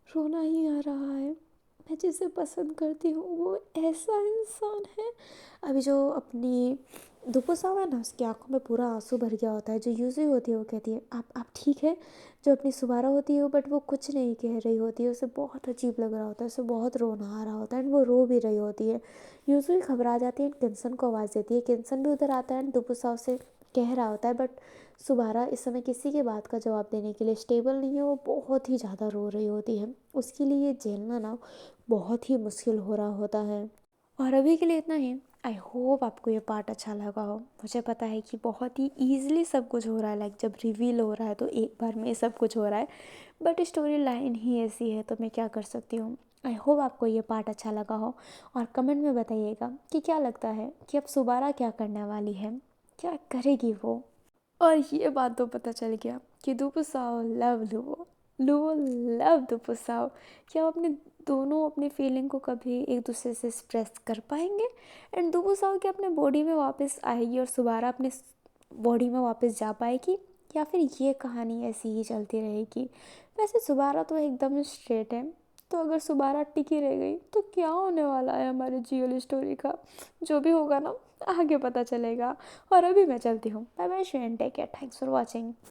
रोना ही आ रहा है। मैं जिसे पसंद करती हूँ वो ऐसा इंसान है। अभी जो अपनी दुपु साव है ना, उसकी आंखों में पूरा आंसू भर गया होता है। जो यूज़ी होती है वो कहती है आप ठीक है? जो अपनी सुबारा होती है वो, बट वो कुछ नहीं कह रही होती है, उसे बहुत अजीब लग रहा होता है, उसे बहुत रोना आ रहा होता है एंड वो रो भी रही होती है। यूज़ी घबरा जाती है, किन्सन को आवाज़ देती है, किन्सन भी उधर आता है एंड दुपु साव से कह रहा होता है, बट सुबारा इस समय किसी की बात का जवाब देने के लिए स्टेबल नहीं है। वो बहुत ही ज़्यादा रो रही होती है, उसके लिए ये झेलना ना बहुत ही मुश्किल हो रहा होता है। और अभी के लिए इतना ही। आई होप आपको ये पार्ट अच्छा लगा हो। मुझे पता है कि बहुत ही ईजिली सब कुछ हो रहा है, लाइक जब रिवील हो रहा है तो एक बार में सब कुछ हो रहा है, बट स्टोरी लाइन ही ऐसी है, तो मैं क्या कर सकती हूँ। आई होप आपको ये पार्ट अच्छा लगा हो और कमेंट में बताइएगा कि क्या लगता है कि अब सुबारा क्या करने वाली है, क्या करेगी वो। और ये बात तो पता चल गया कि दुपुसाओ लव लुवो, लुवो लव दुपुसाओ। क्या वो अपने दोनों अपनी फीलिंग को कभी एक दूसरे से एक्सप्रेस कर पाएंगे एंड दुपुसाओ क्या अपने बॉडी में वापस आएगी और सुबारा अपने बॉडी में वापस जा पाएगी, या फिर ये कहानी ऐसी ही चलती रहेगी। वैसे सुबारा तो एकदम स्ट्रेट है, तो अगर सुबारा टिकी रह गई तो क्या होने वाला है हमारे जीएल स्टोरी का, जो भी होगा ना आगे पता चलेगा। और अभी मैं चलती हूँ। Bye bye, take care, thanks for watching.